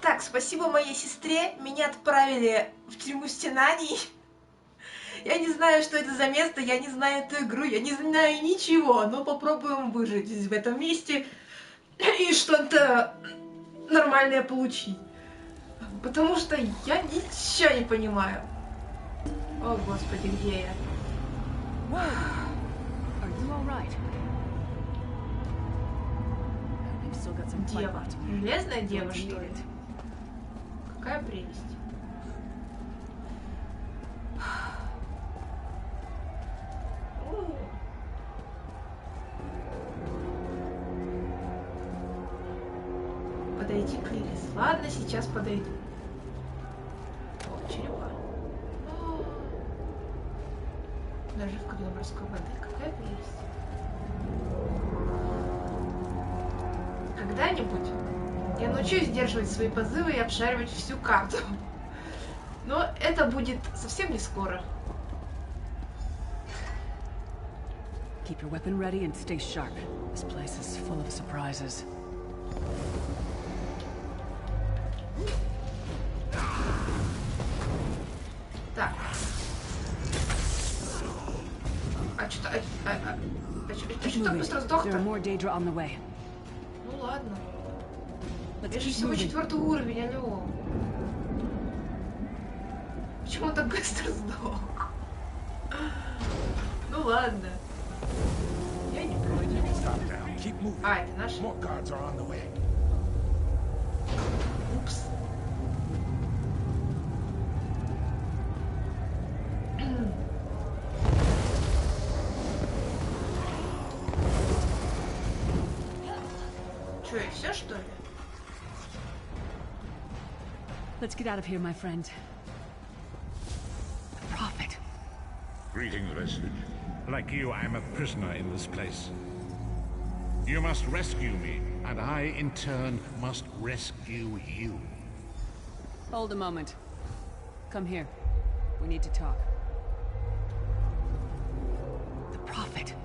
Так, спасибо моей сестре, меня отправили в тюрьму стенаний. Я не знаю, что это за место, я не знаю эту игру, я не знаю ничего, но попробуем выжить в этом месте и что-то нормальное получить. Потому что я ничего не понимаю. О, Господи, где я? Дева. Железная дева, что ли? Какая прелесть. Подойти к Лилис. Ладно, сейчас подойду. О, черепа. Наживка для морской воды. Какая прелесть. Когда-нибудь я научусь сдерживать свои позывы и обшаривать всю карту. Но это будет совсем не скоро. Keep your weapon ready and stay sharp. This place is full of surprises. Так. А что-то... что так быстро сдох-то? Ну ладно. Я же всего 4-й уровень, алло. Почему он так быстро сдох? Ну ладно. Я не против. А, это наш? Упс. Что, и все, что ли? Let's get out of here, my friend. The Prophet. Greetings, Vestige. Like you, I am a prisoner in this place. You must rescue me, and I, in turn, must rescue you. Hold a moment. Come here. We need to talk. The Prophet.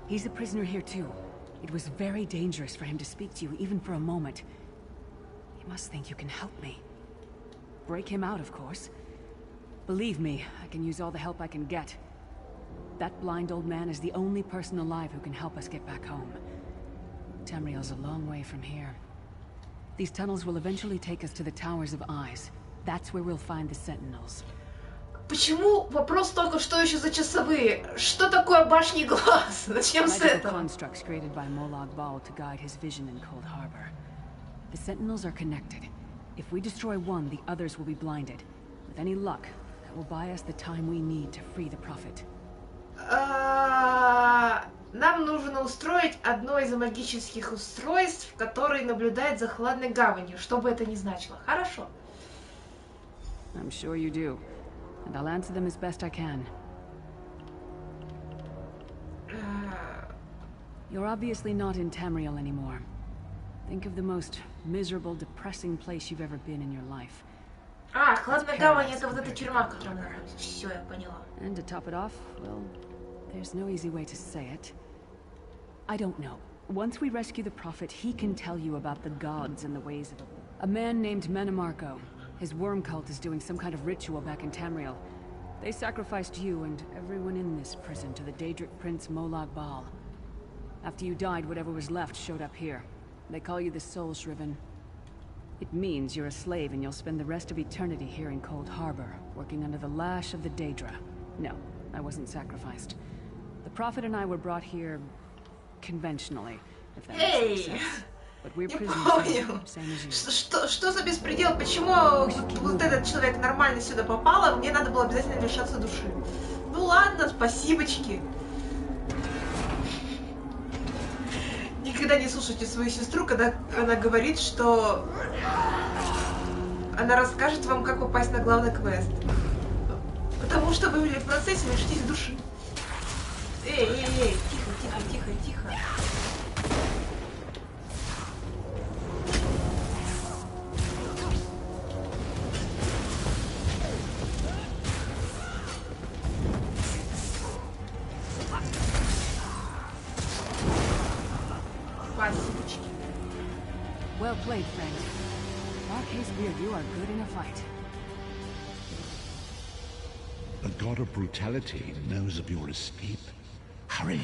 He's a prisoner here too. It was very dangerous for him to speak to you, even for a moment. You must think you can help me. Break him out, of course. Believe me, I can use all the help I can get. That blind old man is the only person alive who can help us get back home. Tamriel's a long way from here. These tunnels will eventually take us to the Towers of Eyes. That's where we'll find the Sentinels. Почему вопрос только что еще за часовые? Что такое башни глаз? Начнем с этого. Constructs created by Molag Bal to guide his vision in Cold Harbor. The Sentinels are connected. If we destroy one, the others will be blinded. With any luck, that will buy us the time we need to free the Prophet. Нам нужно устроить одно из магических устройств, которое наблюдает за Хладной гаванью, что бы это ни значило. Хорошо. I'm sure you do. And I'll answer them as best I can. You're obviously not in Tamriel anymore. Think of the most miserable, depressing place you've ever been in your life. Хладная гавань — это вот эта тюрьма, в которой мы находимся. Все, я поняла. And to top it off, well, there's no easy way to say it. I don't know. Once we rescue the Prophet, he can tell you about the gods and the ways of a man named Menemarko. His worm cult is doing some kind of ritual back in Tamriel. They sacrificed you and everyone in this prison to the Daedric Prince Molag Bal. After you died, whatever was left showed up here. They call you the Soul Shriven. It means you're a slave and you'll spend the rest of eternity here in Cold Harbor, working under the lash of the Daedra. No, I wasn't sacrificed. The Prophet and I were brought here conventionally, if that makes sense. But we're prisoners, same as you. Что за беспредел? Почему вот этот человек нормально сюда попал, а мне надо было обязательно лишаться души? Ну ладно, спасибочки. Никогда не слушайте свою сестру, когда она говорит, что она расскажет вам, как попасть на главный квест. Потому что вы в процессе лишитесь души. Эй, тихо. Well played, friend. our case weird, you are good in a fight. The god of brutality knows of your escape. Hurry.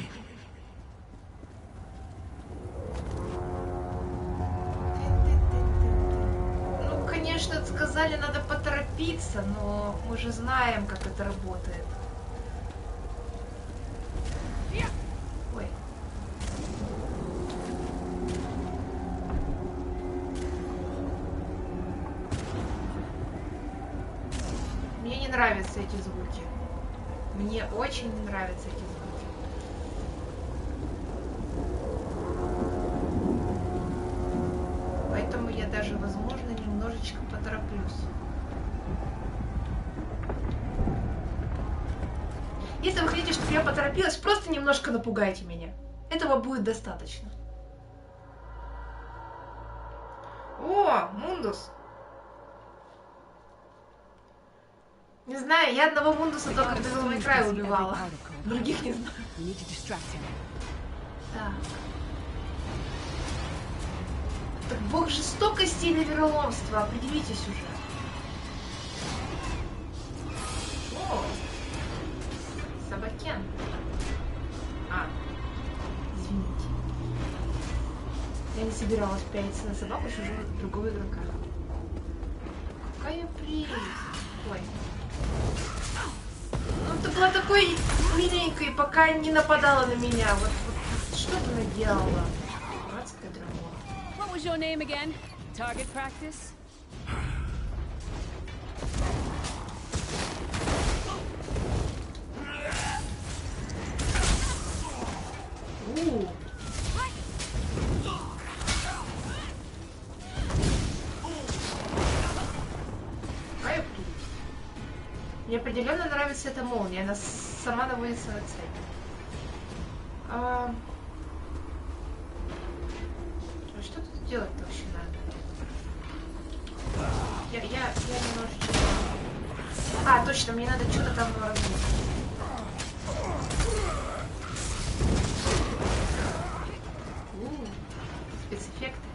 Ну, конечно, сказали, надо поторопиться, но мы же знаем, как это работает. Ой. Мне не нравятся эти звуки. Мне очень не нравятся эти звуки. Поэтому я даже, возможно, немножечко потороплюсь. Если вы хотите, чтобы я поторопилась, просто немножко напугайте меня. Этого будет достаточно. О, Мундус! Не знаю, я одного Мундуса только в Devil May Cry убивала. Других не знаю. Так. Так бог жестокости или вероломства? Определитесь уже. О! Собакен. А. Извините. Я не собиралась пялиться на собаку чужого другого игрока. Какая прелесть. Ой. Ну, ты была такой миленькой, пока не нападала на меня. Вот что ты наделала? Дурацкая драма. What was your name again? Target practice? Мне определенно нравится эта молния, она сама наводится на цель. Что тут делать-то вообще надо? Я немножечко... А, точно, мне надо что-то там разбить. Спецэффекты.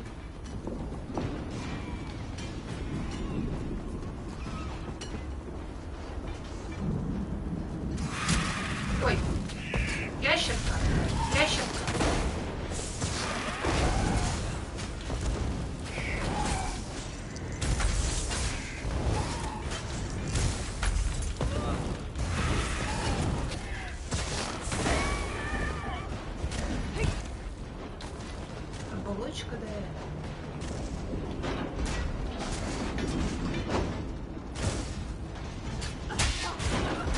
Ой, ящерка, ящерка. Оболочка, да.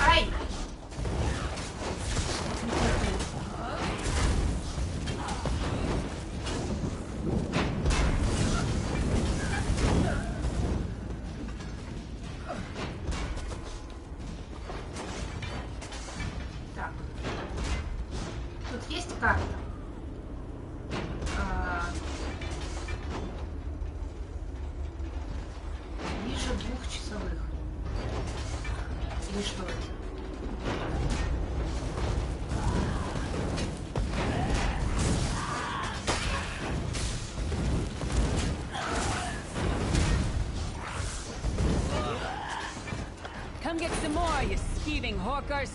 Ай! Так. Тут есть карта. Ниже 2-часовых. Или что это? Come get some more, you thieving hawkers.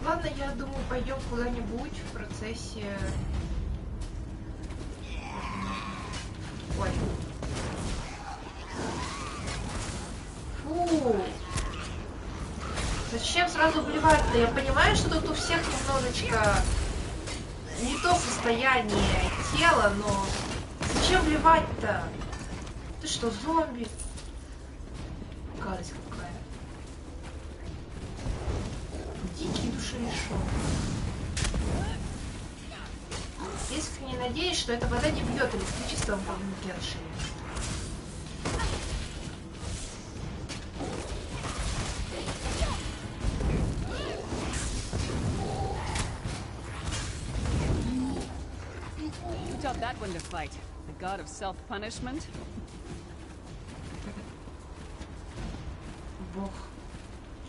Ладно, я думаю, пойдем куда-нибудь в процессе... Ой. Фу. Зачем сразу вливать-то? Я понимаю, что тут у всех немножечко не то состояние тела, но зачем вливать-то? Ты что, зомби? Гадость какая. Дикий душелишон. Искренне надеюсь, что эта вода не бьет электричеством по внутреншей. one to fight? The god of self-punishment? Бог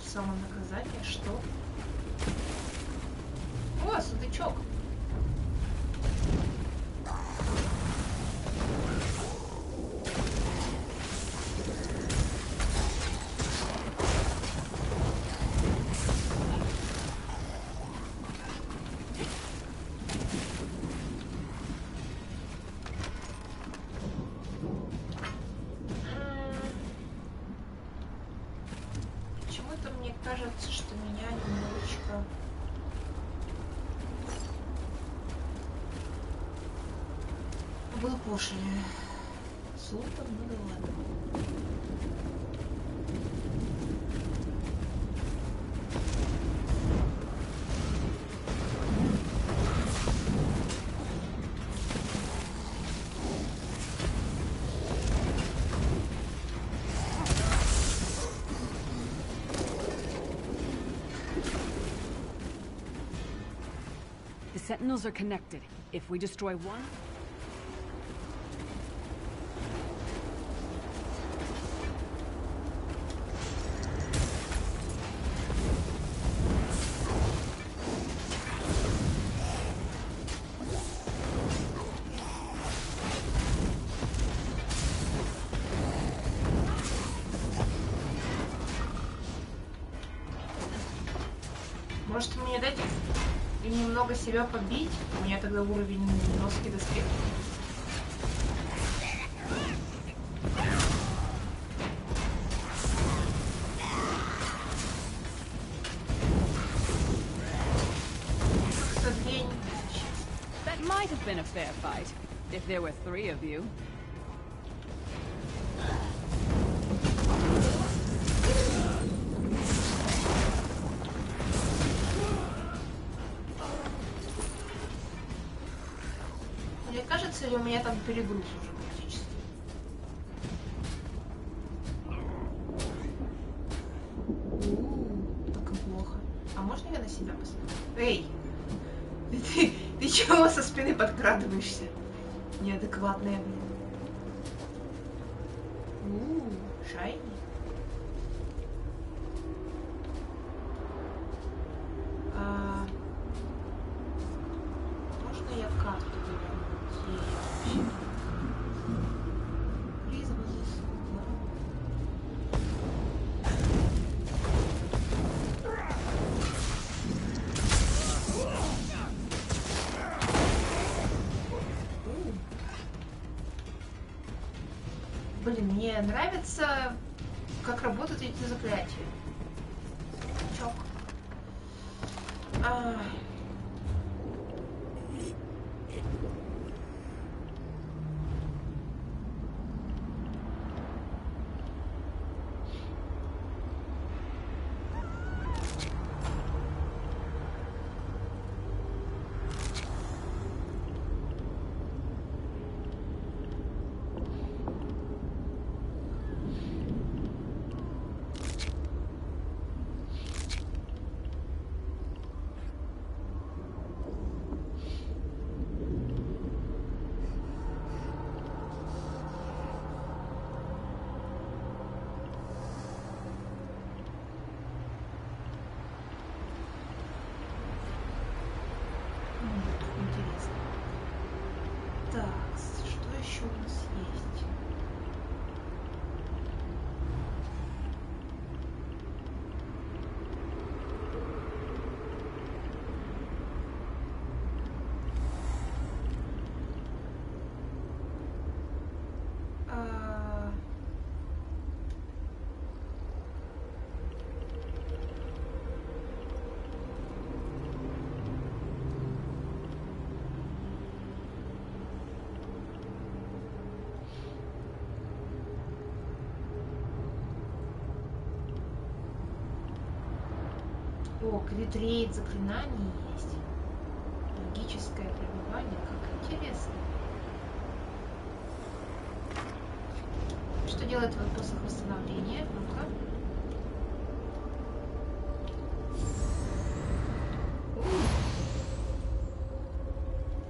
самонаказания, что? О, сундучок. Почему-то мне кажется, что меня немножечко выпушили. Супер, ну да ладно. The sentinels are connected. If we destroy one... Может мне дать им немного себя побить? У меня тогда уровень носки доспеха. That might have been a fair fight, if there were 3 of you. Мне кажется, или у меня там перегруз уже практически. Как плохо. А можно я на себя посмотрю? Эй! Ты чего со спины подкрадываешься? Неадекватная, блин. Шайни. Можно я карту выверну? Призван заслуга. Блин, мне нравится, как работают эти заклятия. Чок. Интересно. Так, что еще у нас есть? О, критрейд заклинаний есть. Магическое пробивание. Как интересно. Что делает твой посох восстановления? Ну-ка.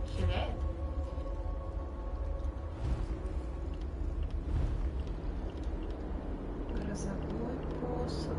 Хиляет. Грозовой посох.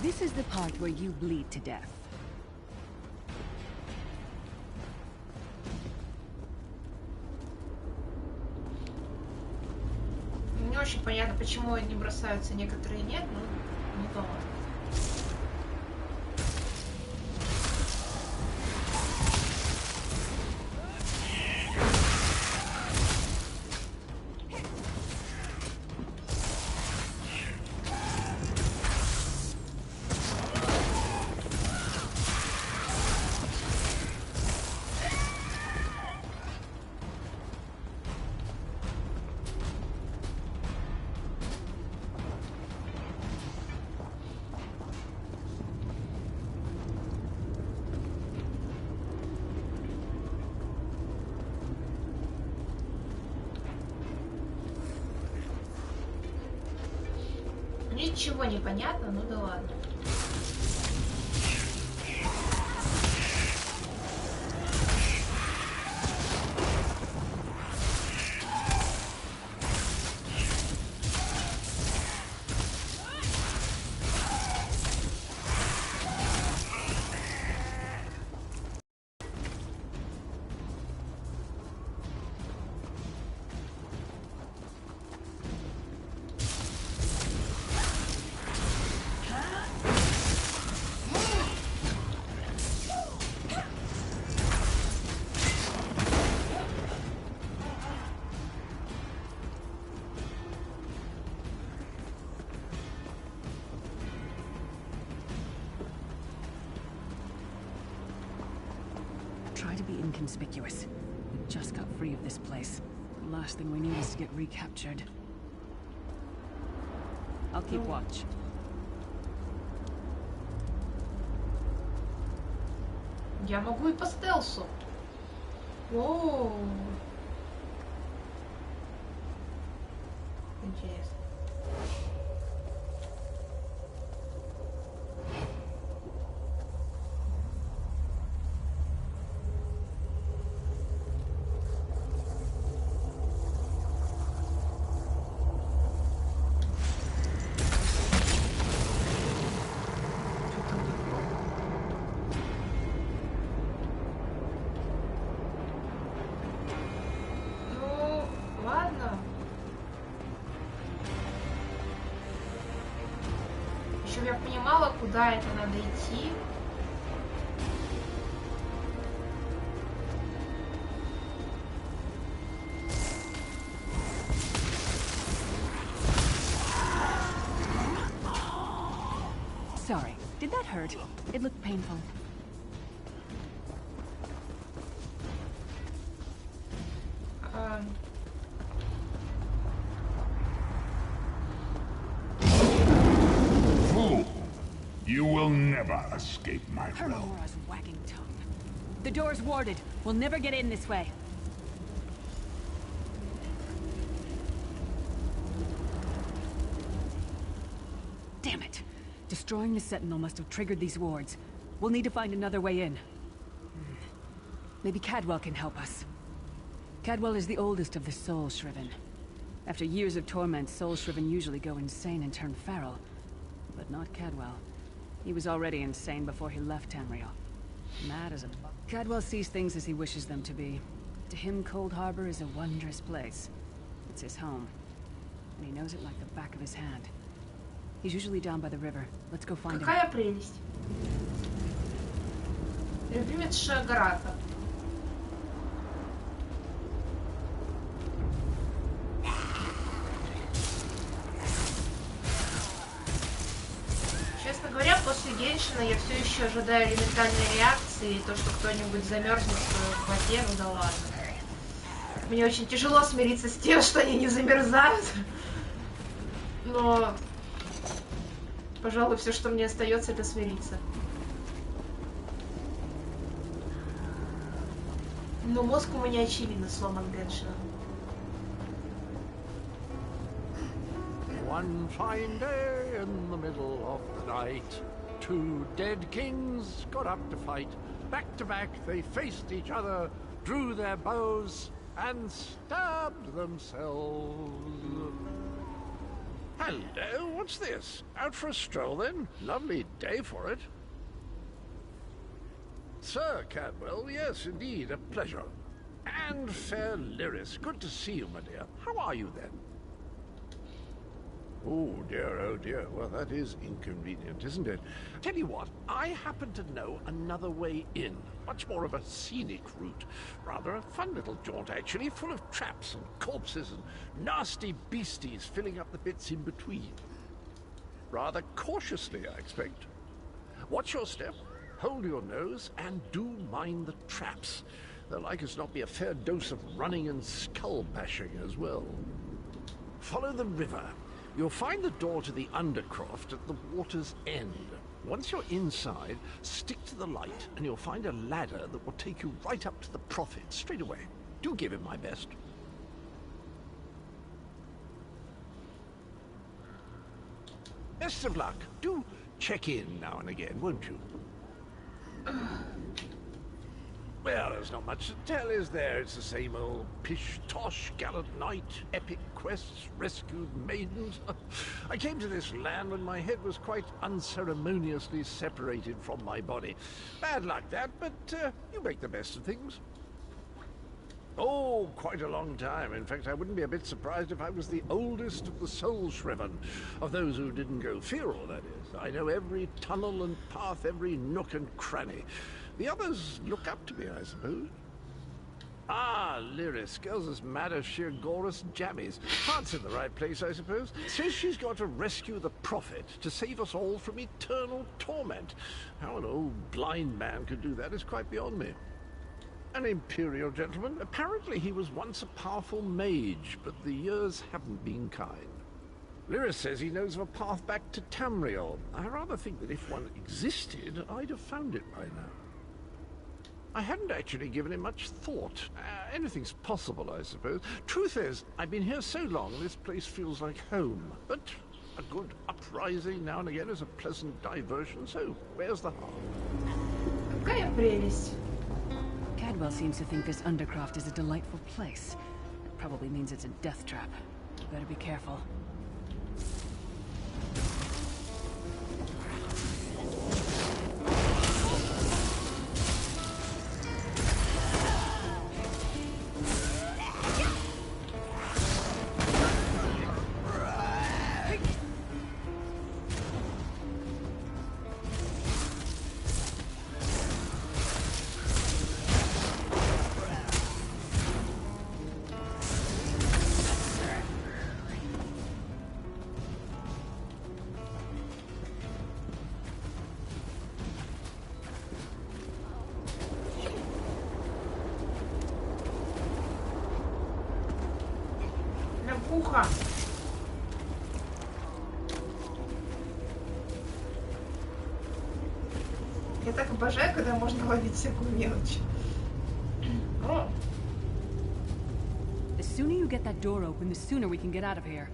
This is the part where you bleed to death. Не очень понятно, почему одни бросаются, некоторые нет, но не поможет. Ничего не понятно, ну да ладно. Try to be inconspicuous. We just got free of this place. The last thing we need is to get recaptured. I'll keep watch. Я могу и по стелсу. О, интересно. Чтобы я понимала, куда это надо идти. Sorry, did that hurt? It looked painful. You will never escape my realm. Hermora's wagging tongue. The door's warded. We'll never get in this way. Damn it. Destroying the Sentinel must have triggered these wards. We'll need to find another way in. Maybe Cadwell can help us. Cadwell is the oldest of the Soul Shriven. After years of torment, Soul Shriven usually go insane and turn feral. But not Cadwell. He was already insane before he left Tamriel. Mad as a buck. Cadwell sees things as he wishes them to be. To him, Cold Harbor is a wondrous place. It's his home. And he knows it like the back of his hand. He's usually down by the river. Let's go find him. Какая прелесть. Любимец Шагарата. женщина, я все еще ожидаю элементарной реакции, и то, что кто-нибудь замерзнет в воде, ну да ладно. Мне очень тяжело смириться с тем, что они не замерзают. Но, пожалуй, все, что мне остается, это смириться. Но мозг у меня очевидно сломан Геншином. One fine day in the middle of the night, two dead kings got up to fight. Back to back they faced each other, drew their bows, and stabbed themselves. Hello, what's this? Out for a stroll then? Lovely day for it. Sir Cadwell, yes, indeed, a pleasure. And fair Lyris, good to see you, my dear. How are you then? Oh dear, well that is inconvenient, isn't it? Tell you what, I happen to know another way in. Much more of a scenic route. Rather a fun little jaunt, actually, full of traps and corpses and nasty beasties filling up the bits in between. Rather cautiously, I expect. Watch your step, hold your nose, and do mind the traps. There'll like as not be a fair dose of running and skull bashing as well. Follow the river. You'll find the door to the Undercroft at the water's end. Once you're inside, stick to the light and you'll find a ladder that will take you right up to the Prophet straight away. Do give him my best. Best of luck. Do check in now and again, won't you? Well, there's not much to tell, is there? It's the same old pish-tosh, gallant knight, epic quests, rescued maidens. I came to this land when my head was quite unceremoniously separated from my body. Bad luck that, but you make the best of things. Oh, quite a long time. In fact, I wouldn't be a bit surprised if I was the oldest of the soul-shriven, of those who didn't go feral, that is. I know every tunnel and path, every nook and cranny. The others look up to me, I suppose. Ah, Lyris, girl's as mad as sheer Gorus jammies. Heart's in the right place, I suppose. Says she's got to rescue the Prophet to save us all from eternal torment. How an old blind man could do that is quite beyond me. An imperial gentleman. Apparently he was once a powerful mage, but the years haven't been kind. Lyris says he knows of a path back to Tamriel. I rather think that if one existed, I'd have found it by now. I hadn't actually given it much thought. Anything's possible, I suppose. Truth is, I've been here so long, this place feels like home. But a good uprising now and again is a pleasant diversion, so where's the harm? Какая прелесть. Cadwell seems to think this Undercroft is a delightful place. That probably means it's a death trap. Better be careful. Ухо. Я так обожаю, когда можно ловить всякую мелочь. О. The sooner you get that door open, the sooner we can get out of here.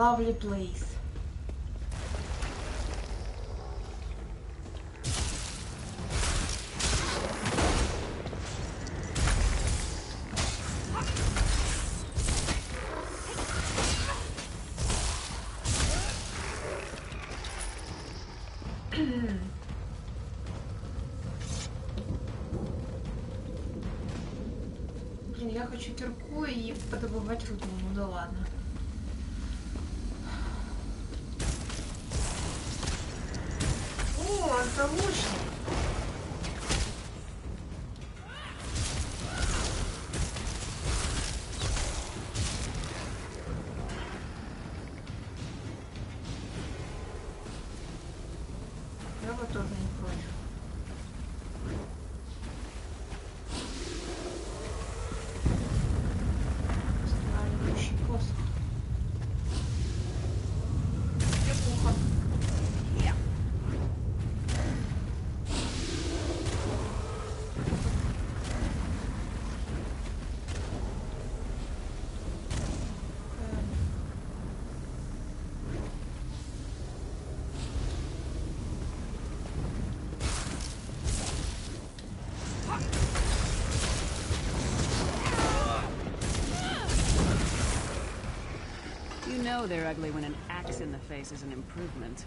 Lovely place. Блин, я хочу кирку и подобывать руду. Ну да ладно. О, это лучник. Я бы тоже не против. Останавливающий посох. Неплохо. You know they're ugly when an axe in the face is an improvement.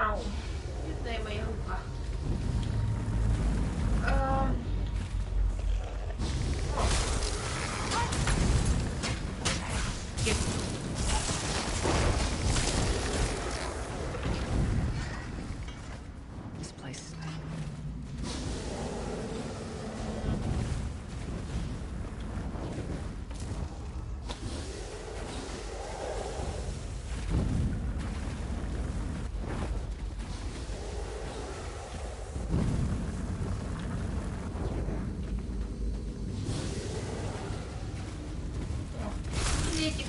Ау. Бедная моя рука. This place. Билетик.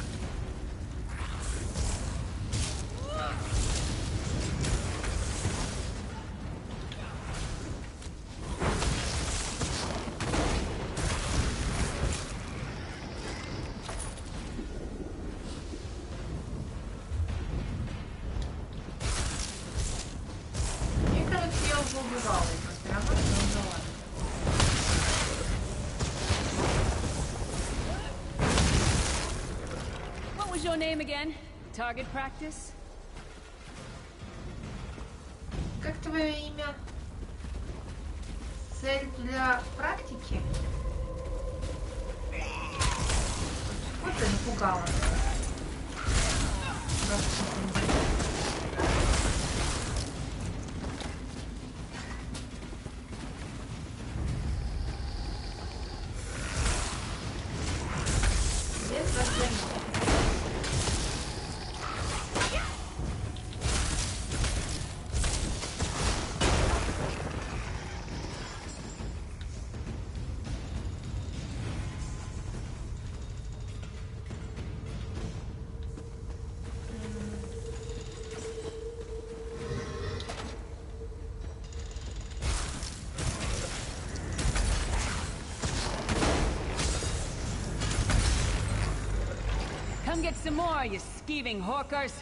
Мне кажется, я уже убивала их прямо, но ладно. What was your name again? Target practice? Как твое имя? Цель для практики? Вот ты напугала. Без возражений. Come get some more, you skeeving hawkers.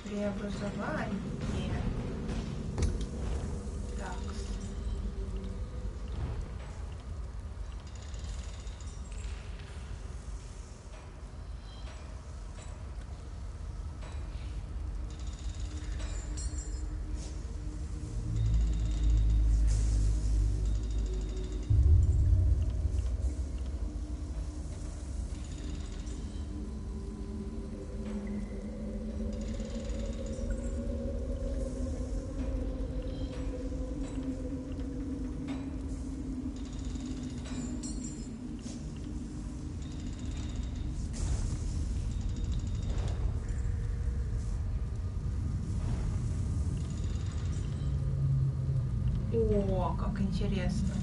Преобразование. Так. О, как интересно.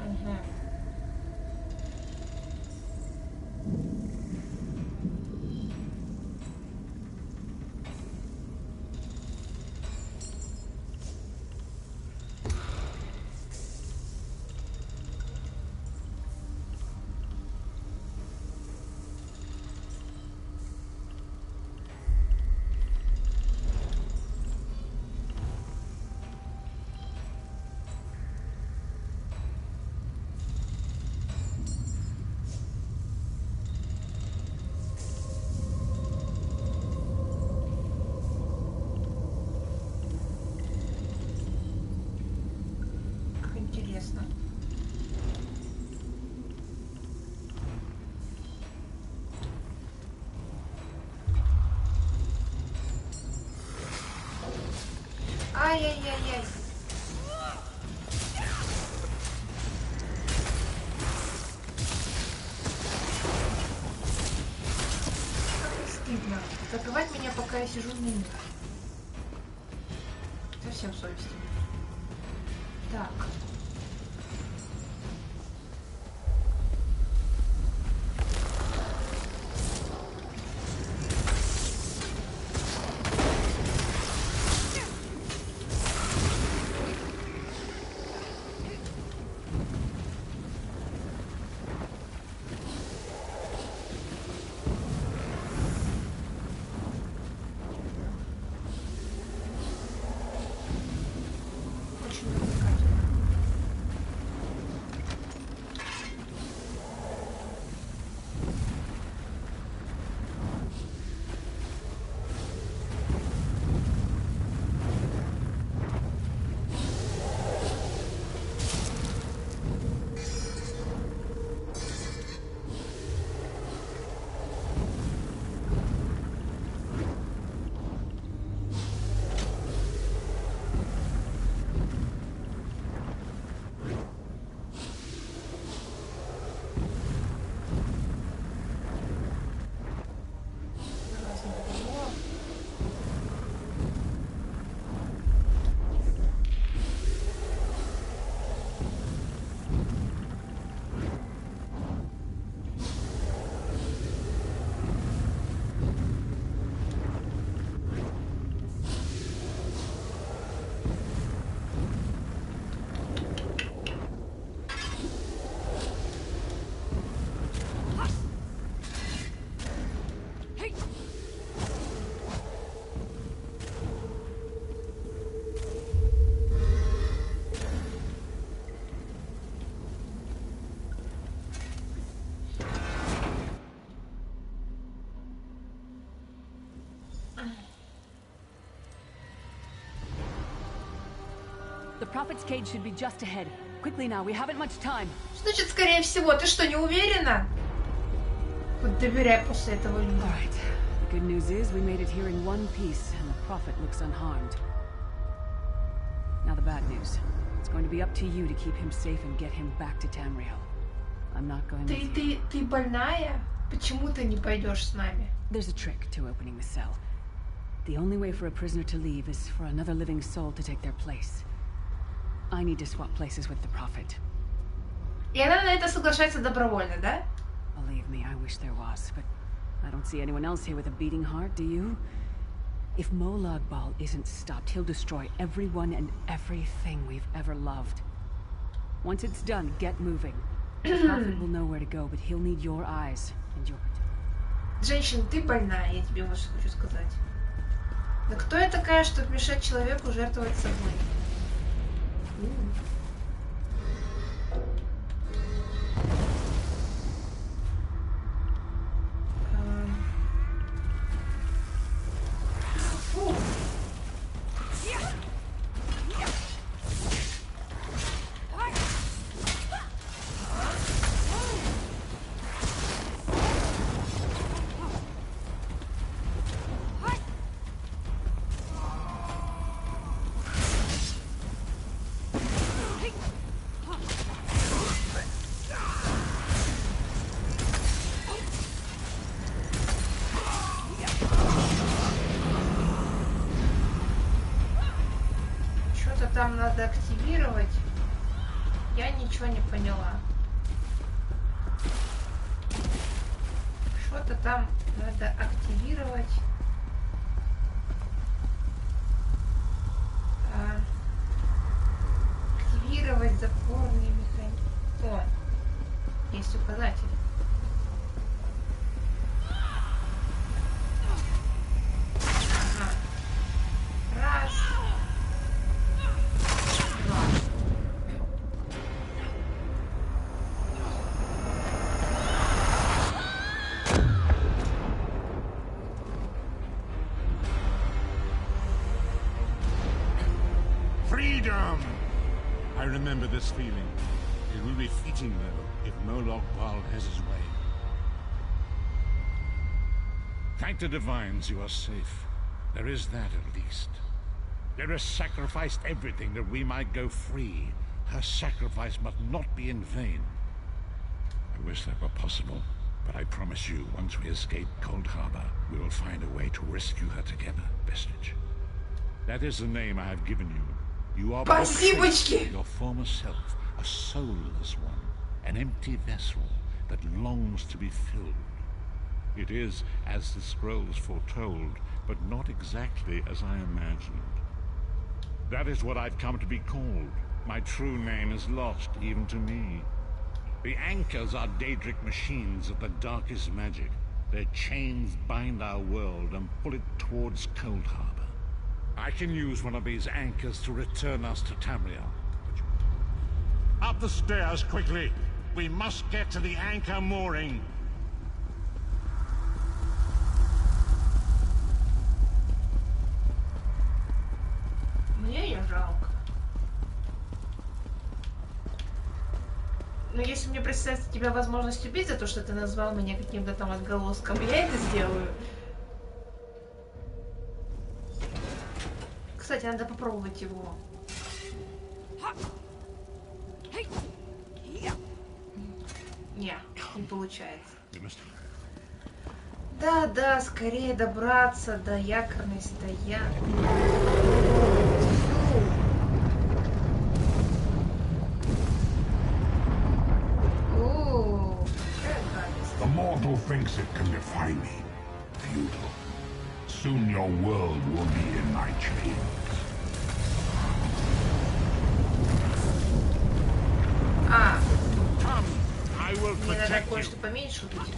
Мгм. Как интересно. Ай-яй-яй-яй. Как не стыдно. Закрывать меня, пока я сижу в меню. Совсем совести нет. Так. Очень увлекательно. The Prophet's cage should be just ahead. Quickly now, we haven't much time. Значит, скорее всего, ты что, не уверена? Вот доверяй после этого людям. All right. The good news is we made it here in one piece, and the Prophet looks unharmed. Now the bad news. It's going to be up to you to keep him safe and get him back to Tamriel. I'm not going with you. Ты больная? Почему ты не пойдешь с нами? There's a trick to opening the cell. The only way for a prisoner to leave is for another living soul to take their place. I need to swap places with the Prophet. И она на это соглашается добровольно, да? Believe me, I wish there was, but I don't see anyone else here with a beating heart, do you? If Molag Bal isn't stopped, he'll destroy everyone and everything we've ever loved. Once it's done, get moving. The Prophet will know where to go, but he'll need your eyes and your protection. Женщина, ты больная, я тебе вот что хочу сказать. Да кто я такая, чтобы мешать человеку жертвовать собой? Там надо активировать. Я ничего не поняла. Что-то там надо активировать. Активировать запорные механизмы. О, есть указатель. Ага. Раз. Freedom! I remember this feeling. It will be fleeting, though, if Molag Bal has his way. Thank the divines you are safe. There is that, at least. There has sacrificed everything that we might go free. Her sacrifice must not be in vain. I wish that were possible, but I promise you, once we escape Cold Harbor, we will find a way to rescue her together, Vestige. That is the name I have given you. You are but your former self, a soulless one, an empty vessel that longs to be filled. It is as the scrolls foretold, but not exactly as I imagined. That is what I've come to be called. My true name is lost even to me. The anchors are Daedric machines of the darkest magic. Their chains bind our world and pull it towards Cold Harbor. I can use one of these anchors to return us to Tamriel. Up the stairs, quickly! We must get to the anchor mooring! Мне ее жалко. Но если мне представится тебя возможность убить за то, что ты назвал меня каким-то там отголоском, я это сделаю. Кстати, надо попробовать его. Не получается. Да, скорее добраться до якорной стоянки. The mortal thinks it can defy me. Futile. Soon your world will be in my chains. Come, I will Мне надо protect you. кое-что поменьше убить.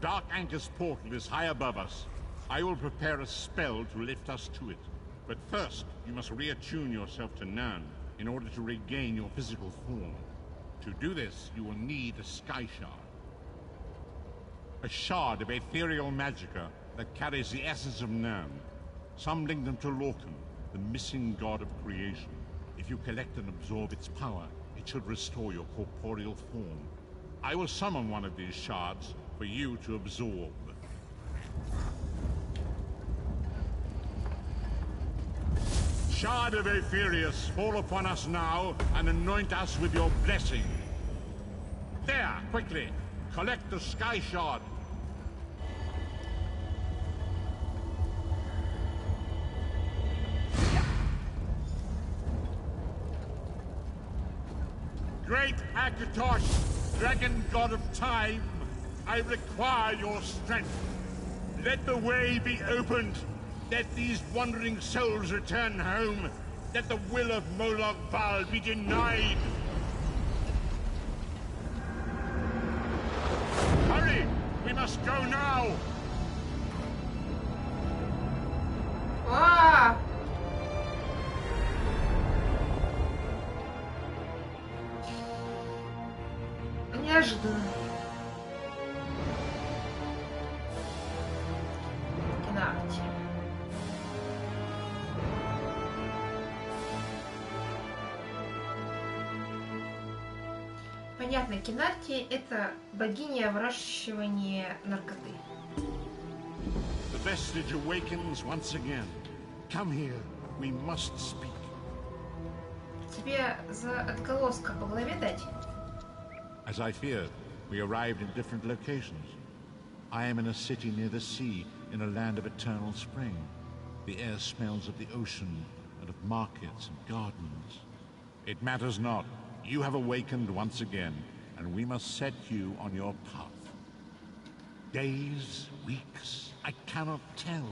Dark Anchor's portal is high above us. I will prepare a spell to lift us to it. But first, you must reattune yourself to Nan in order to regain your physical form. To do this, you will need a sky shard. A shard of ethereal magicka that carries the essence of Nan. Some link them to Lorcan, the missing god of creation. If you collect and absorb its power, it should restore your corporeal form. I will summon one of these shards for you to absorb. Shard of Aetherius, fall upon us now and anoint us with your blessing. There, quickly, collect the sky shard. Great Akatosh, dragon god of time, I require your strength. Let the way be opened. Let these wandering souls return home. Let the will of Molag Bal be denied. Hurry! We must go now! А! Неожиданно. Кинарти. Понятно, Кинарти — это богиня выращивания наркоты. The vestige awakens once again. Come here. We must speak. Тебе за отголоска по голове дать? As I feared, we arrived in different locations. I am in a city near the sea, in a land of eternal spring. The air smells of the ocean and of markets and gardens. It matters not. You have awakened once again, and we must set you on your path. Days, weeks, I cannot tell.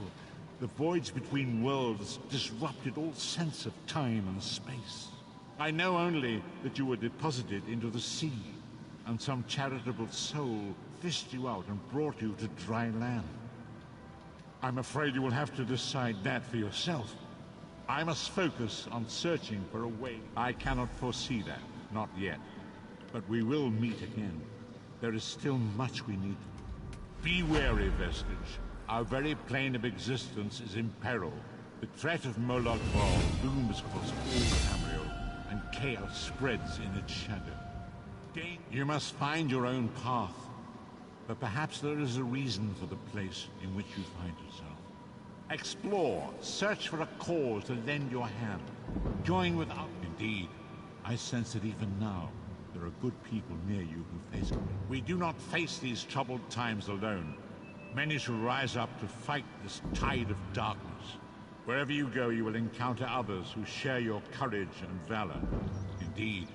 The voids between worlds disrupted all sense of time and space. I know only that you were deposited into the sea, and some charitable soul fished you out and brought you to dry land. I'm afraid you will have to decide that for yourself. I must focus on searching for a way. I cannot foresee that, not yet. But we will meet again. There is still much we need. Be wary, Vestige. Our very plane of existence is in peril. The threat of Molag Bal looms across all Tamriel, and chaos spreads in its shadow. You must find your own path, but perhaps there is a reason for the place in which you find yourself. Explore, search for a cause to lend your hand. Join with us. Indeed, I sense that even now, there are good people near you who face it. We do not face these troubled times alone. Many shall rise up to fight this tide of darkness. Wherever you go, you will encounter others who share your courage and valor. Indeed,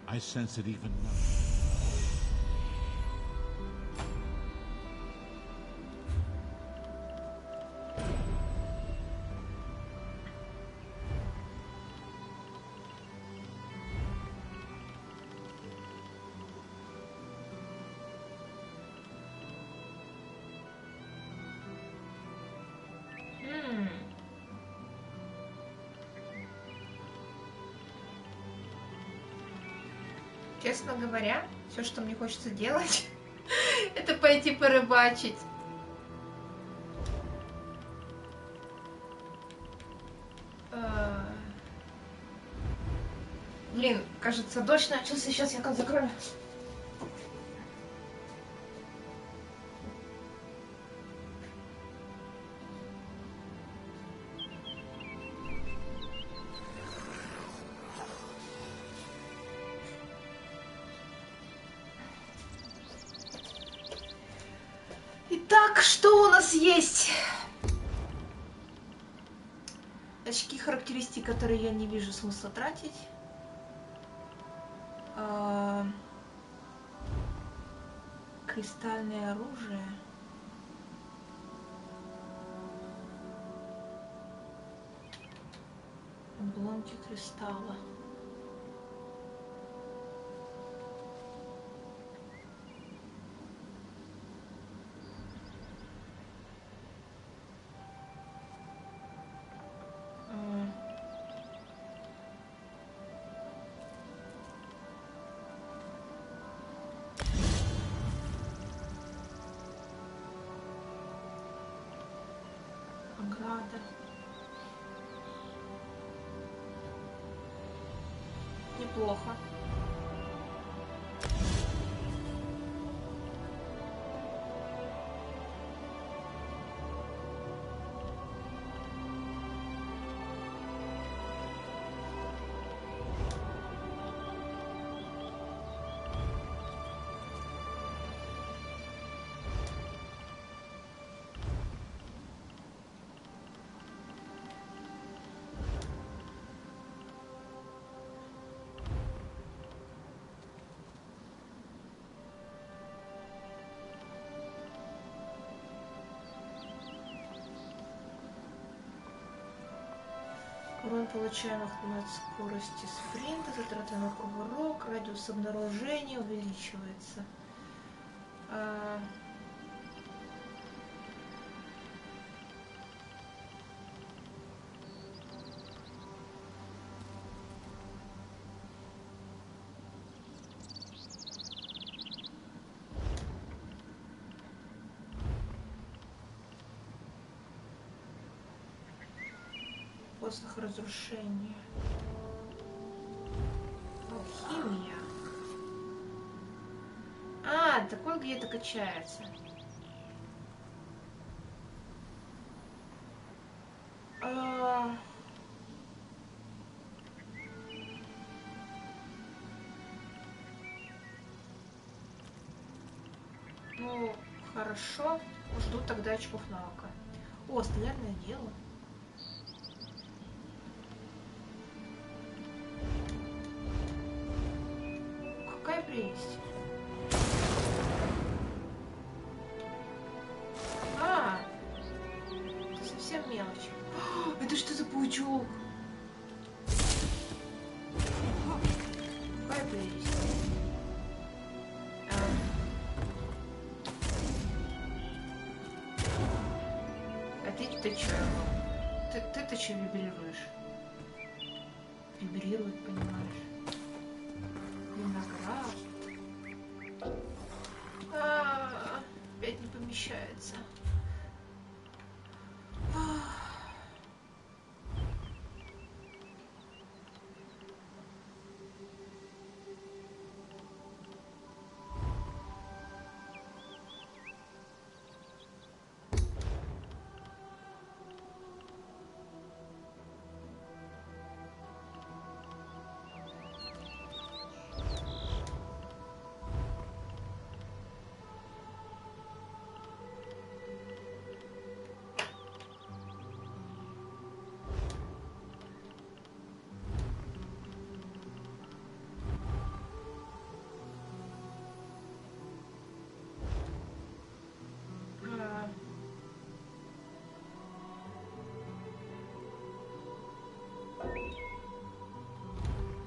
I sense it even now. Честно говоря, все, что мне хочется делать, это пойти порыбачить. Блин, кажется, дождь начался. Сейчас я окно закрою. Итак, что у нас есть? Очки характеристик, которые я не вижу смысла тратить. Кристальное оружие. Обломки кристалла. неплохо. Урон, получаемых от скорости спринта, затраты на кувырок, радиус обнаружения увеличивается. Посох разрушения. Алхимия. Такой где-то качается. Ну, хорошо. Жду тогда очков навыка. О, стандартное дело. Какая прелесть. Это совсем мелочь. Это что за паучок? Какая прелесть. Ты чё? Ты чё вибрируешь? Вибрирует, понимаешь? Виноград. Опять не помещается.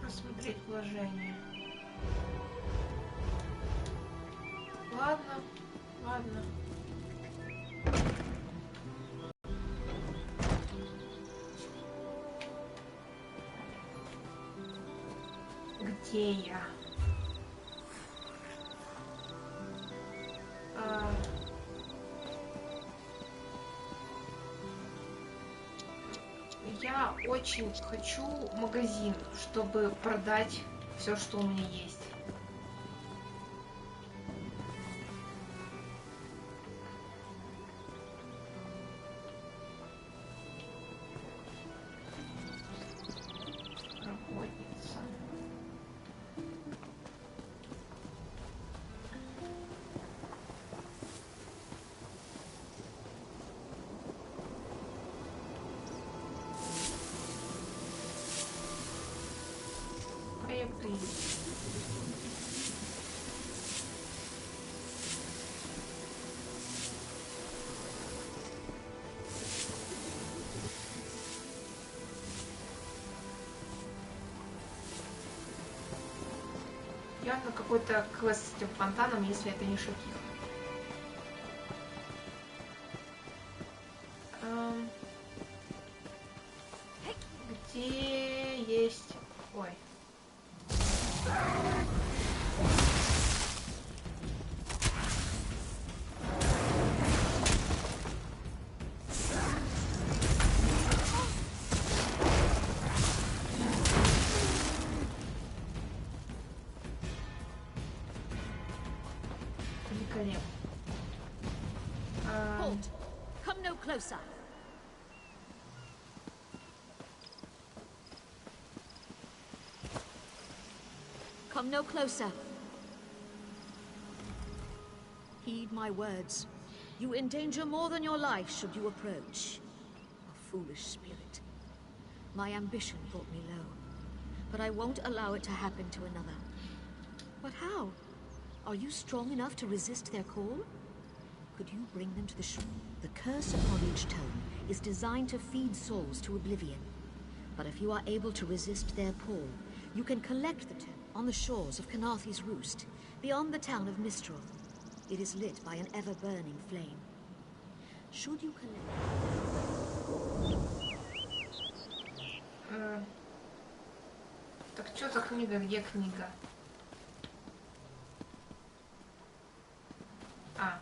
Просмотреть вложение. Ладно. Где я? Я очень хочу магазин, чтобы продать все, что у меня есть. Работница. Явно какой-то квест с этим фонтаном, если это не шутки. Где есть... Ой. closer. Come no closer. Heed my words. You endanger more than your life should you approach. A foolish spirit. My ambition brought me low, but I won't allow it to happen to another. But how? Are you strong enough to resist their call? Could you bring them to the shore? The curse upon each tome is designed to feed souls to oblivion. But if you are able to resist their pull, you can collect the tome on the shores of Canarthi's Roost, beyond the town of Mistral. It is lit by an ever-burning flame. Should you collect... Так что за книга? Где книга? А.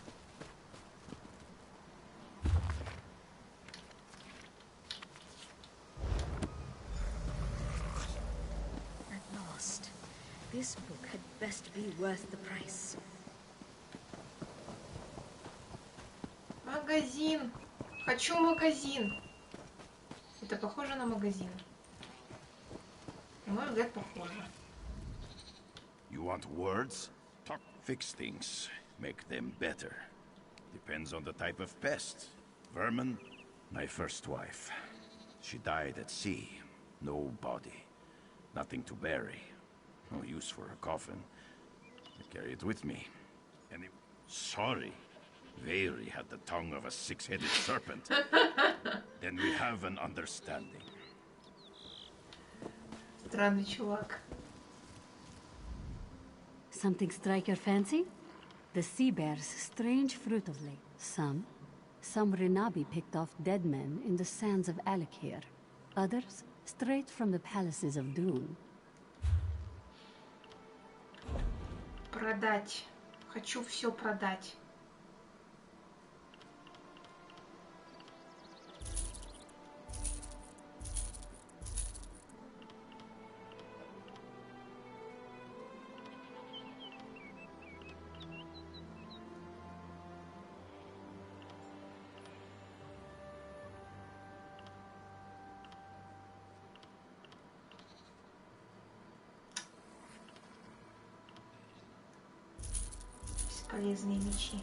At last. This book had best be worth the price. Магазин. Хочу магазин. Это похоже на магазин. На мой взгляд, похоже. You want words? Talk. Fix things. Make them better. Depends on the type of pest. Vermin? My first wife. She died at sea. No body. Nothing to bury. No use for a coffin. I carry it with me. And sorry. Veiri had the tongue of a six-headed serpent. Then we have an understanding. Странный чувак. Something strike your fancy? The sea bears strange fruit of late. Some Renabi picked off dead men in the sands of Alakir. Others straight from the palaces of Dune. Продать. Хочу все продать. Бесполезные мечи.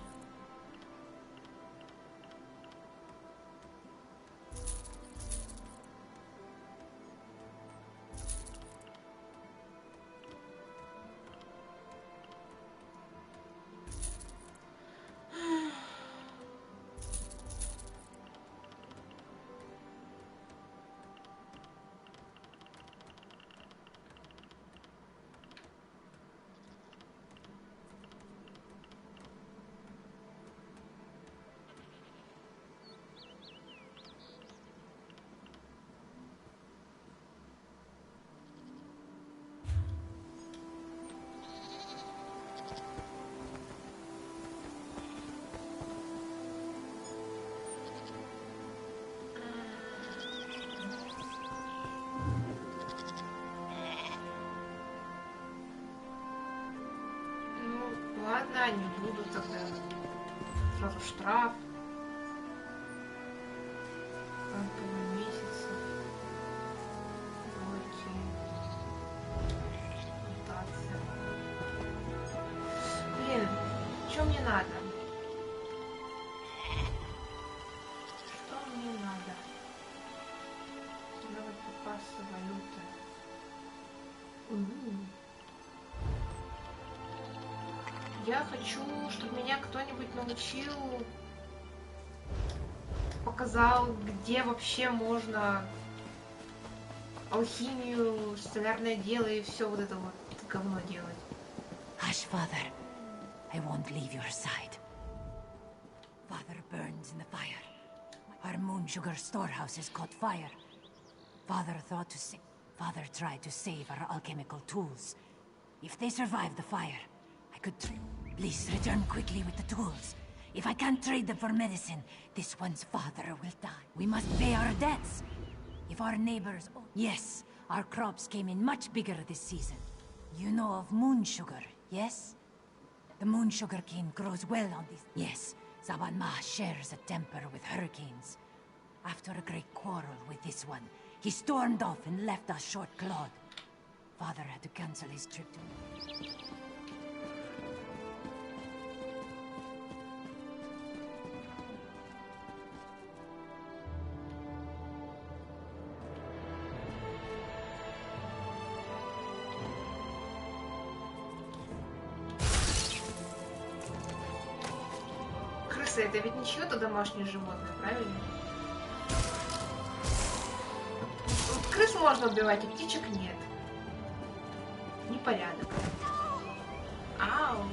Ладно, не буду тогда. Сразу штраф. Полтора месяца. Двойки. Мутация. Блин, что мне надо? Что мне надо? Делать припасы валюты. Я хочу, чтобы меня кто-нибудь научил, показал, где вообще можно алхимию, столярное дело и все вот это вот говно делать. Hush, Father. I won't leave your side. Father burns in the fire. Our moon sugar storehouse has caught fire. Father tried to save our alchemical tools. If they survive the fire, I could please return quickly with the tools. If I can't trade them for medicine, this one's father will die. We must pay our debts. If our neighbors... Yes, our crops came in much bigger this season. You know of moon sugar, yes? The moon sugar cane grows well on this... Yes, Zabanma shares a temper with hurricanes. After a great quarrel with this one, he stormed off and left us short-clawed. Father had to cancel his trip to... Крысы — это ведь не чьё-то домашнее животное, правильно? Вот крыс можно убивать, а птичек нет. Непорядок. Ау.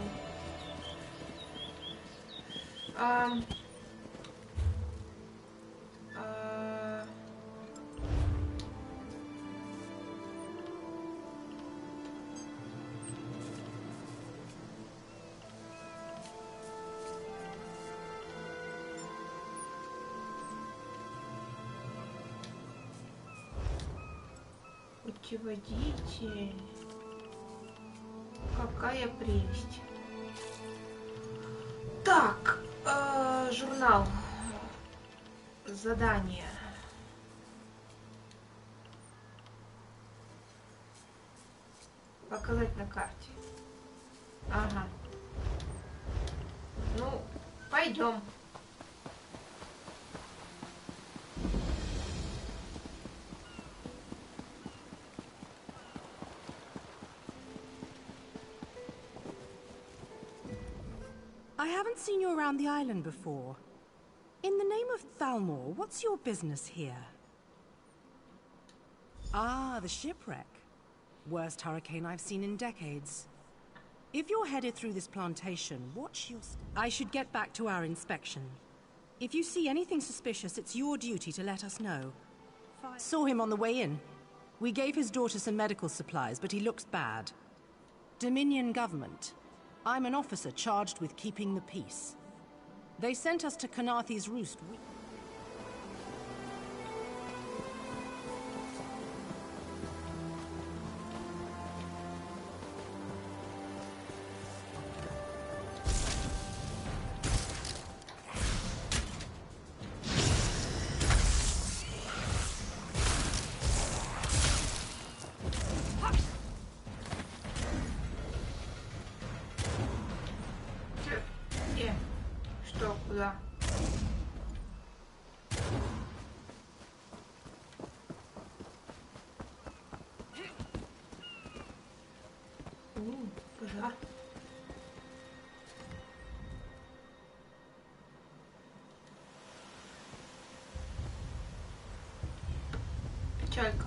Путеводитель. Какая прелесть. Так, журнал. Задание. Показать на карте. Ага. Ну, пойдем. I haven't seen you around the island before. In the name of Thalmor, what's your business here? Ah, the shipwreck. Worst hurricane I've seen in decades. If you're headed through this plantation, watch your step. I should get back to our inspection. If you see anything suspicious, it's your duty to let us know. Saw him on the way in. We gave his daughter some medical supplies, but he looks bad. Dominion government. I'm an officer charged with keeping the peace. They sent us to Kanathi's roost. Что, куда? Пожар. Печалька.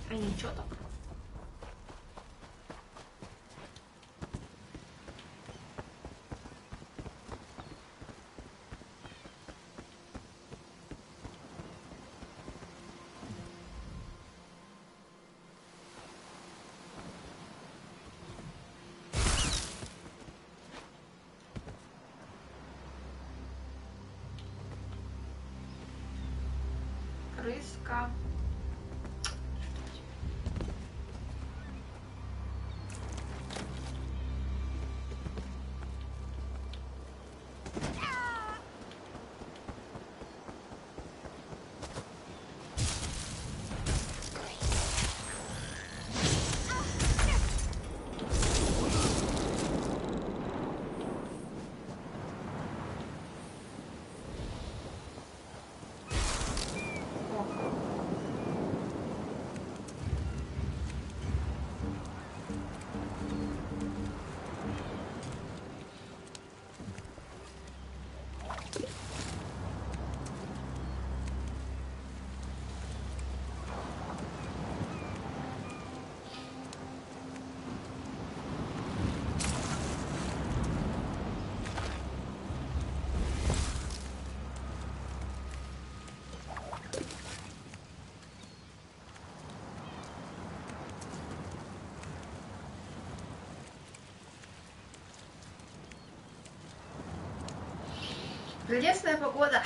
А ничего так. Крысы. войска. Прелестная погода.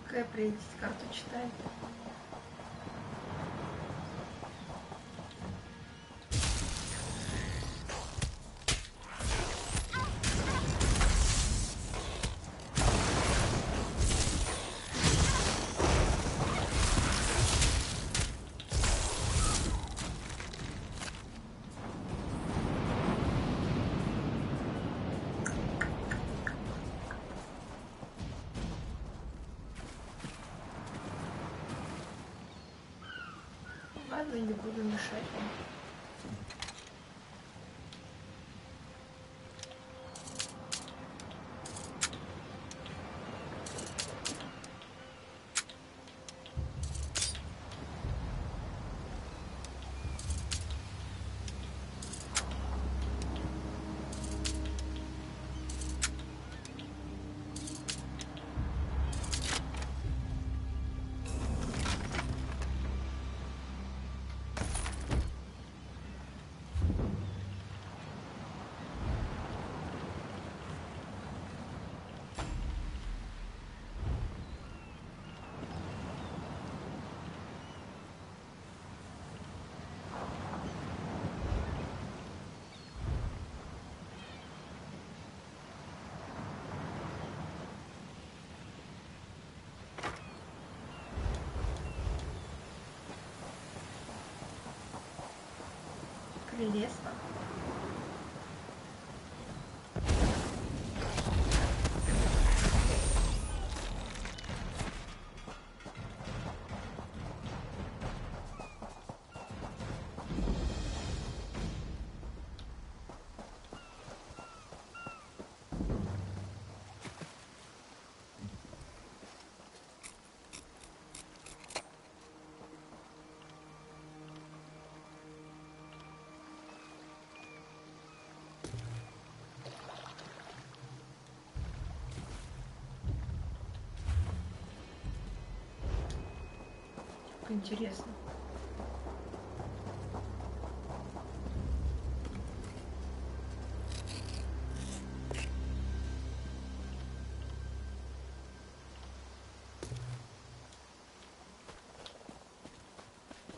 Какая прелесть, карту читает. Ладно, не буду мешать вам. Прелестно. Как интересно.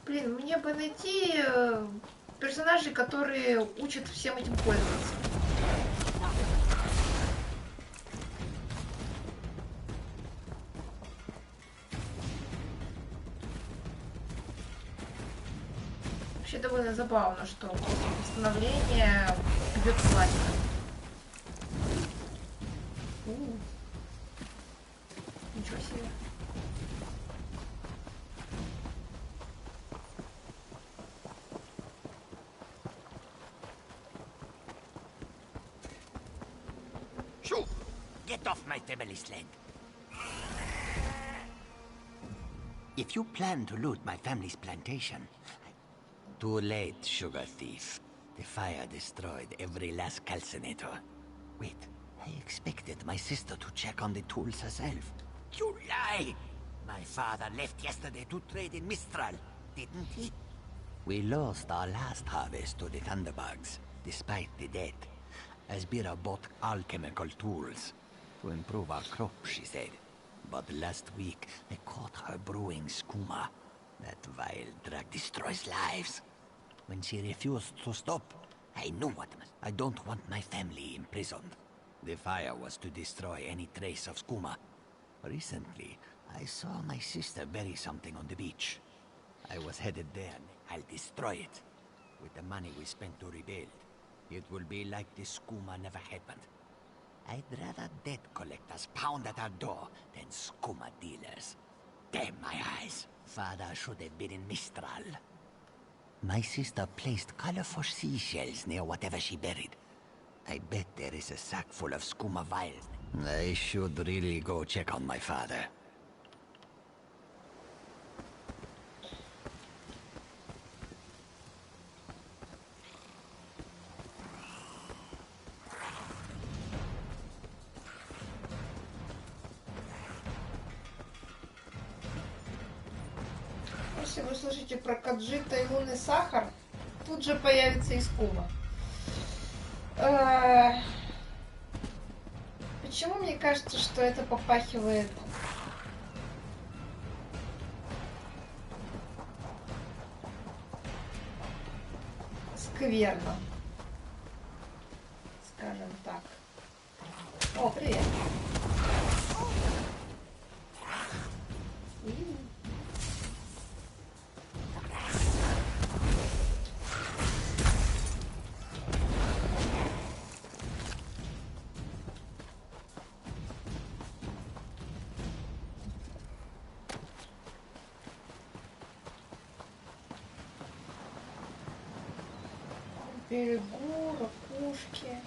Блин, мне бы найти персонажей, которые учат всем этим пользоваться. Вообще довольно забавно, что после восстановления идет платина. Ничего себе. Get off my family's land. If you plan to loot my family's plantation... Too late, sugar thief. The fire destroyed every last calcinator. Wait, I expected my sister to check on the tools herself. You lie! My father left yesterday to trade in Mistral, didn't he? We lost our last harvest to the Thunderbugs, despite the debt. Asbira bought alchemical tools to improve our crop, she said. But last week, I caught her brewing skooma. That vile drug destroys lives. When she refused to stop, I knew what I don't want my family imprisoned. The fire was to destroy any trace of skooma. Recently, I saw my sister bury something on the beach. I was headed there. I'll destroy it. With the money we spent to rebuild, it will be like the skooma never happened. I'd rather debt collectors pound at our door than skooma dealers. Damn my eyes. Father should have been in Mistral. My sister placed colorful seashells near whatever she buried. I bet there is a sack full of skooma vials. I should really go check on my father. Если вы слышите про каджита и лунный сахар, тут же появится искума. Почему мне кажется, что это попахивает скверно? Скажем так. О, привет. Берегу, ракушки.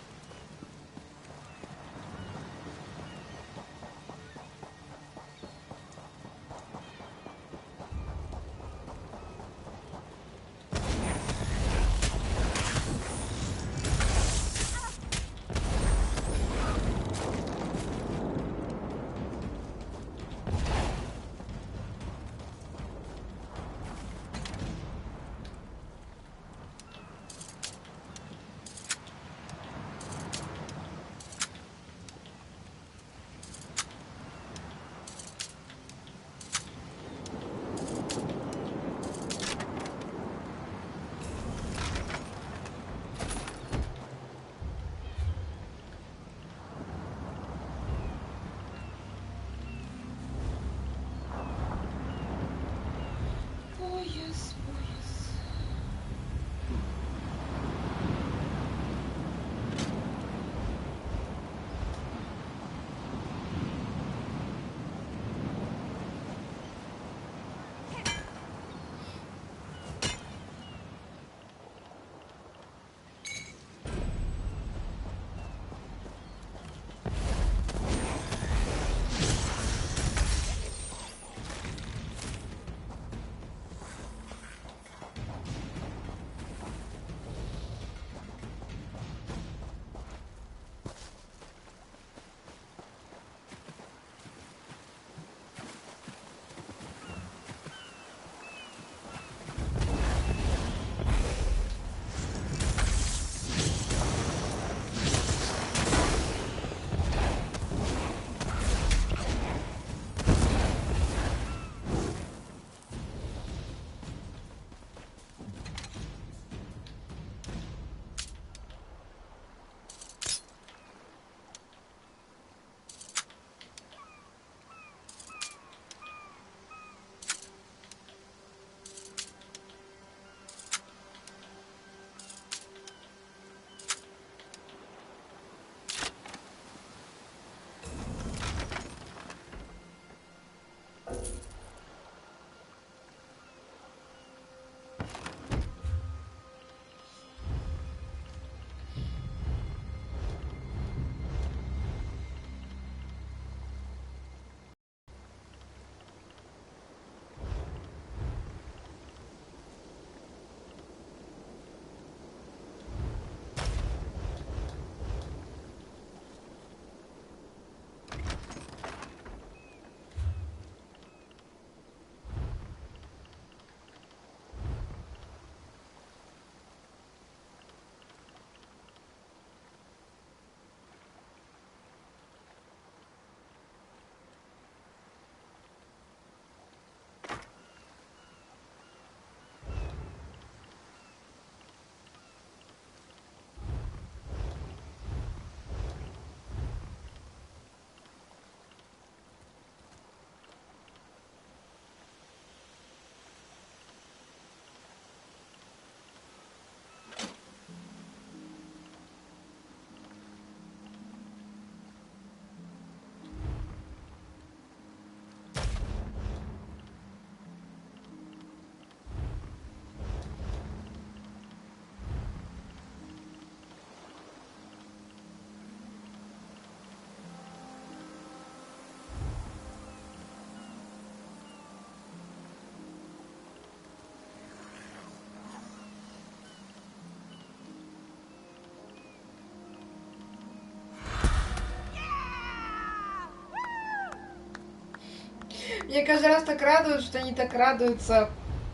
Мне каждый раз так радует, что они так радуются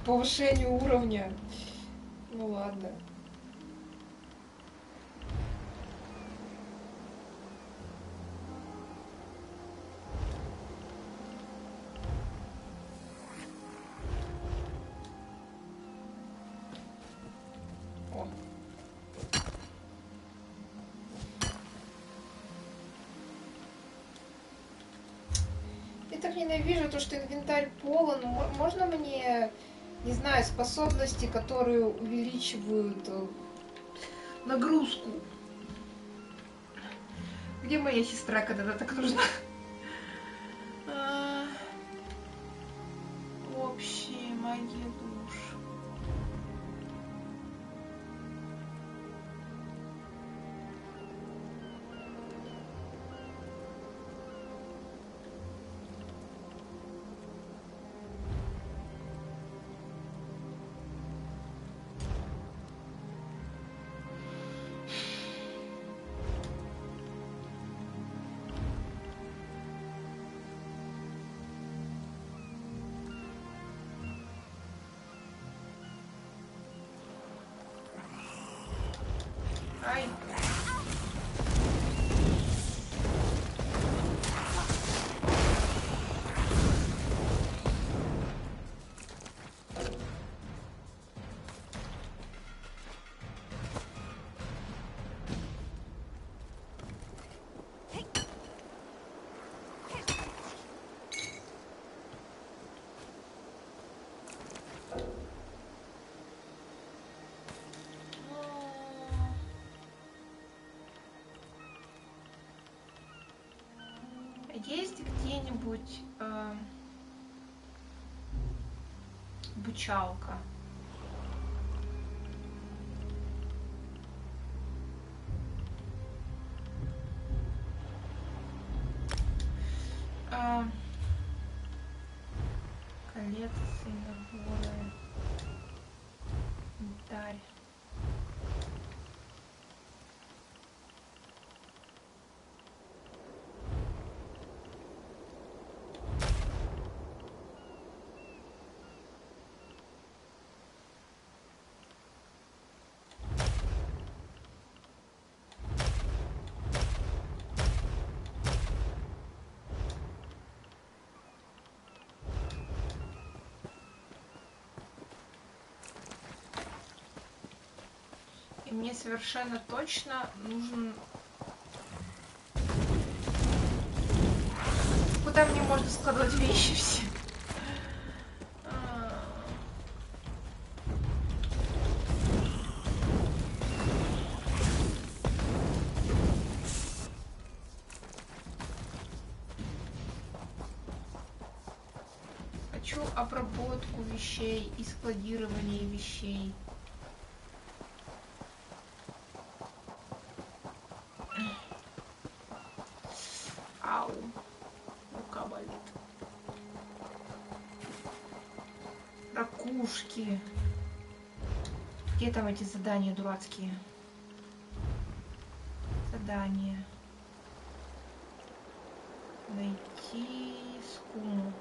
повышению уровня. Ну ладно. О. Я так ненавижу то, что инвентарь полон. Можно мне, не знаю, способности, которые увеличивают нагрузку? Где моя сестра, когда она так нужна? Общие магии душ. Ай. Есть где-нибудь обучалка? Коллекции, наборы, инвентарь. И мне совершенно точно нужен... Куда мне можно складывать вещи все? Хочу обработку вещей и складирование вещей. Ау. Рука болит. Ракушки. Где там эти задания дурацкие? Задания. Найти скуму.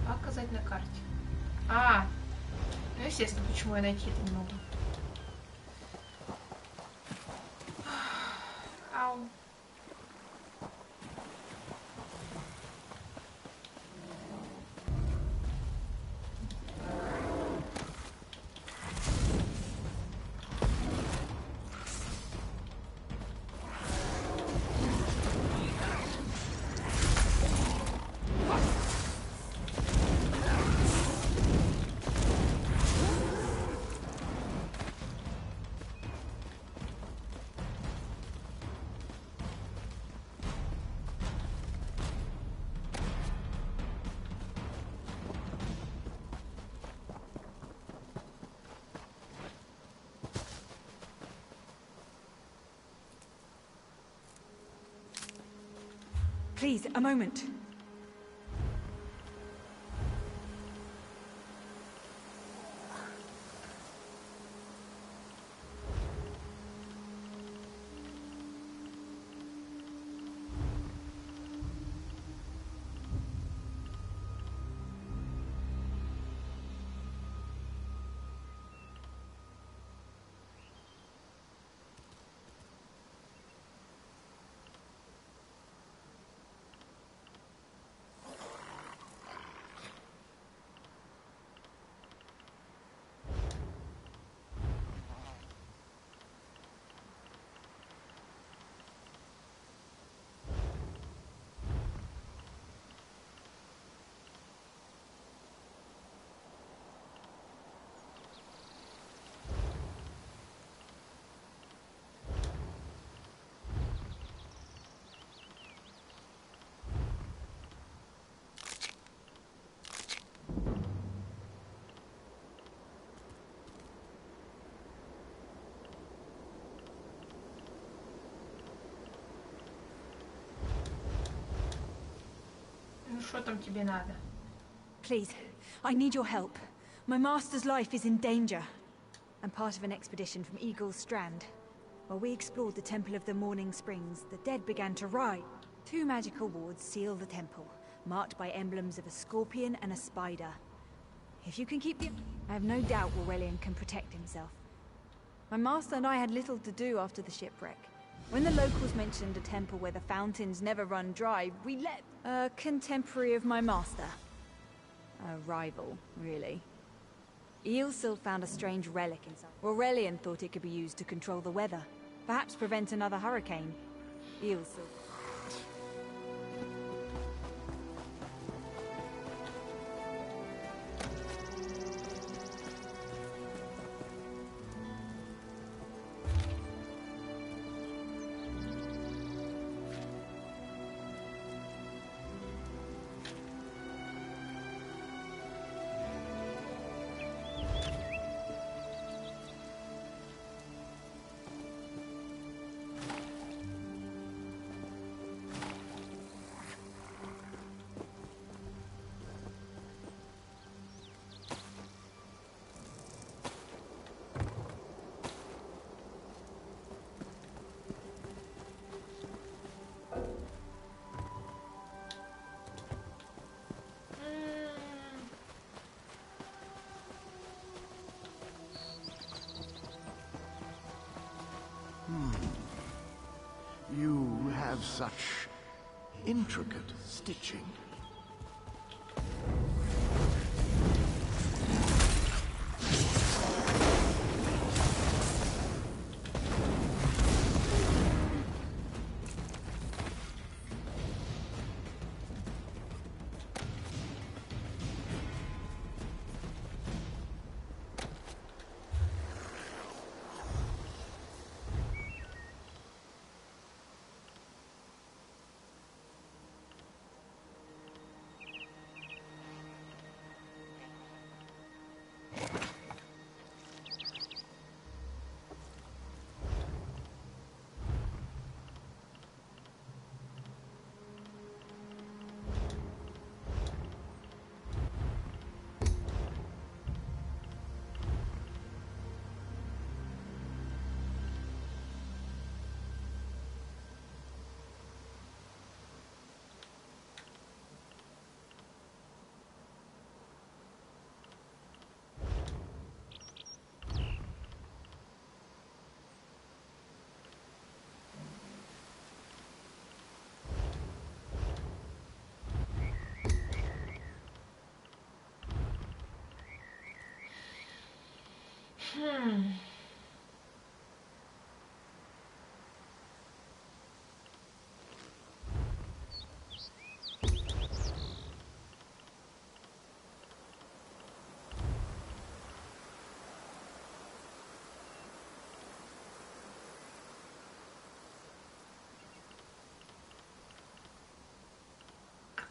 Показать на карте. Ну естественно, почему я найти это не могу. Ау. Please, a moment. Что там тебе надо? Please, I need your help. My master's life is in danger. I'm part of an expedition from Eagle's Strand. While we explored the Temple of the Morning Springs, the dead began to rise. 2 magical wards seal the temple, marked by emblems of a scorpion and a spider. If you can keep the... I have no doubt Aurelian can protect himself. My master and I had little to do after the shipwreck. When the locals mentioned a temple where the fountains never run dry, we let... a contemporary of my master. A rival, really. Eelsil found a strange relic inside. Aurelian thought it could be used to control the weather. Perhaps prevent another hurricane. Eelsil... You have such intricate stitching.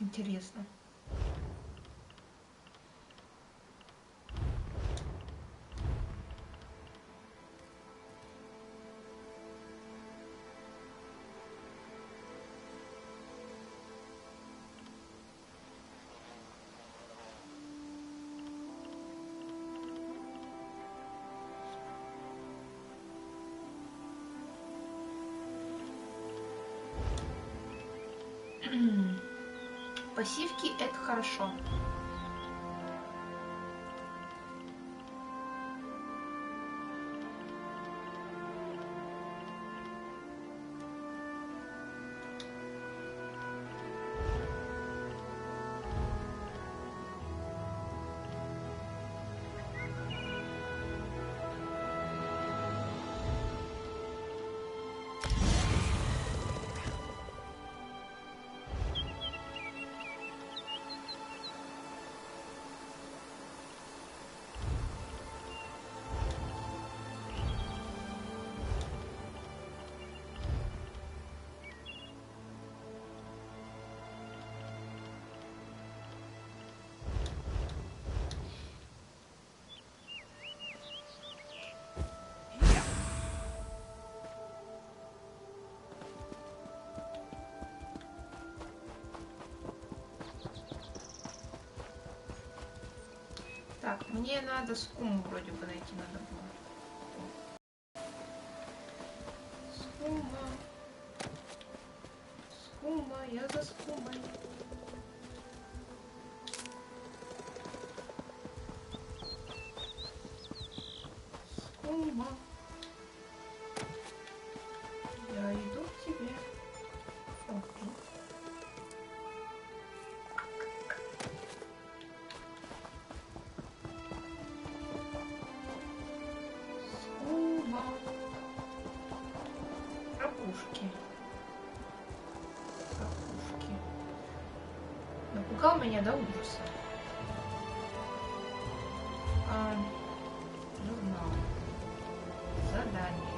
Интересно. Пассивки — это хорошо. Так, мне надо скуму вроде бы найти надо было. Скума. Скума, я за скумой. Скума. Я иду к тебе. Окей. Скума. Ракушки. Ракушки. Напугал меня до ужаса. Журнал. Задание.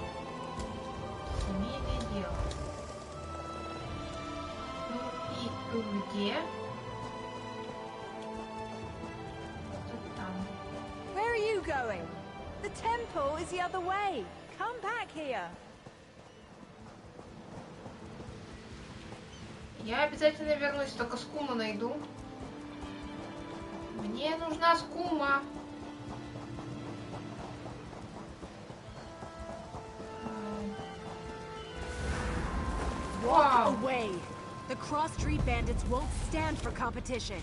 Семейное дело. Ну и где? Вот там. Where are you going? The temple is the other way. Come back here. Я обязательно вернусь, только скуму найду. Мне нужна скума. Walk away. The Cross Street Bandits won't stand for competition.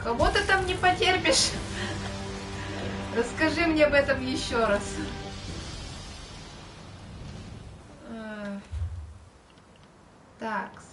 Кого ты там не потерпишь? Расскажи мне об этом еще раз. Такс.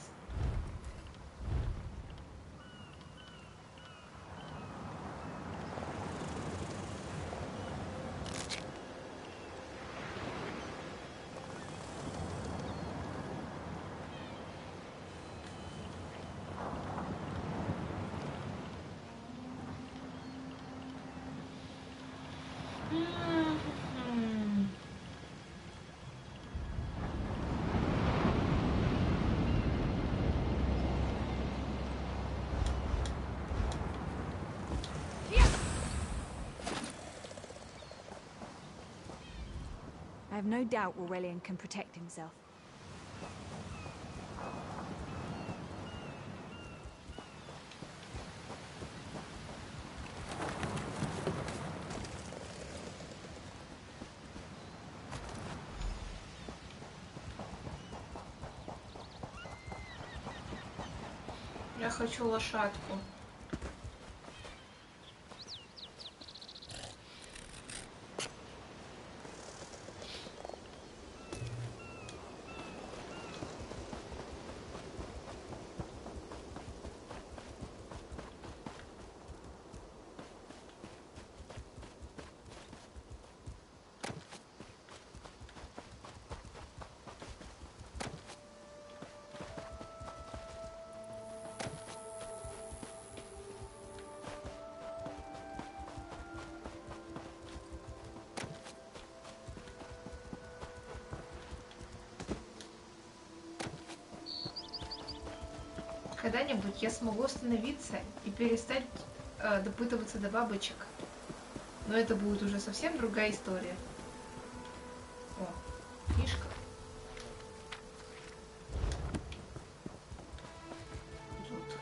I have no doubt Orwellian can protect himself. Я хочу лошадку. Когда-нибудь я смогу остановиться и перестать допытываться до бабочек. Но это будет уже совсем другая история. О, книжка. Тут.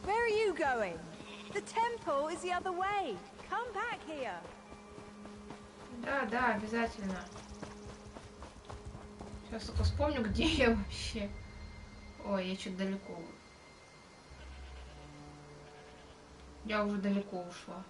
Where are you going? The temple is the other way. Come back here. Да, да, обязательно. Сейчас только вспомню, где я вообще. Ой, я чуть далеко. Я уже далеко ушла.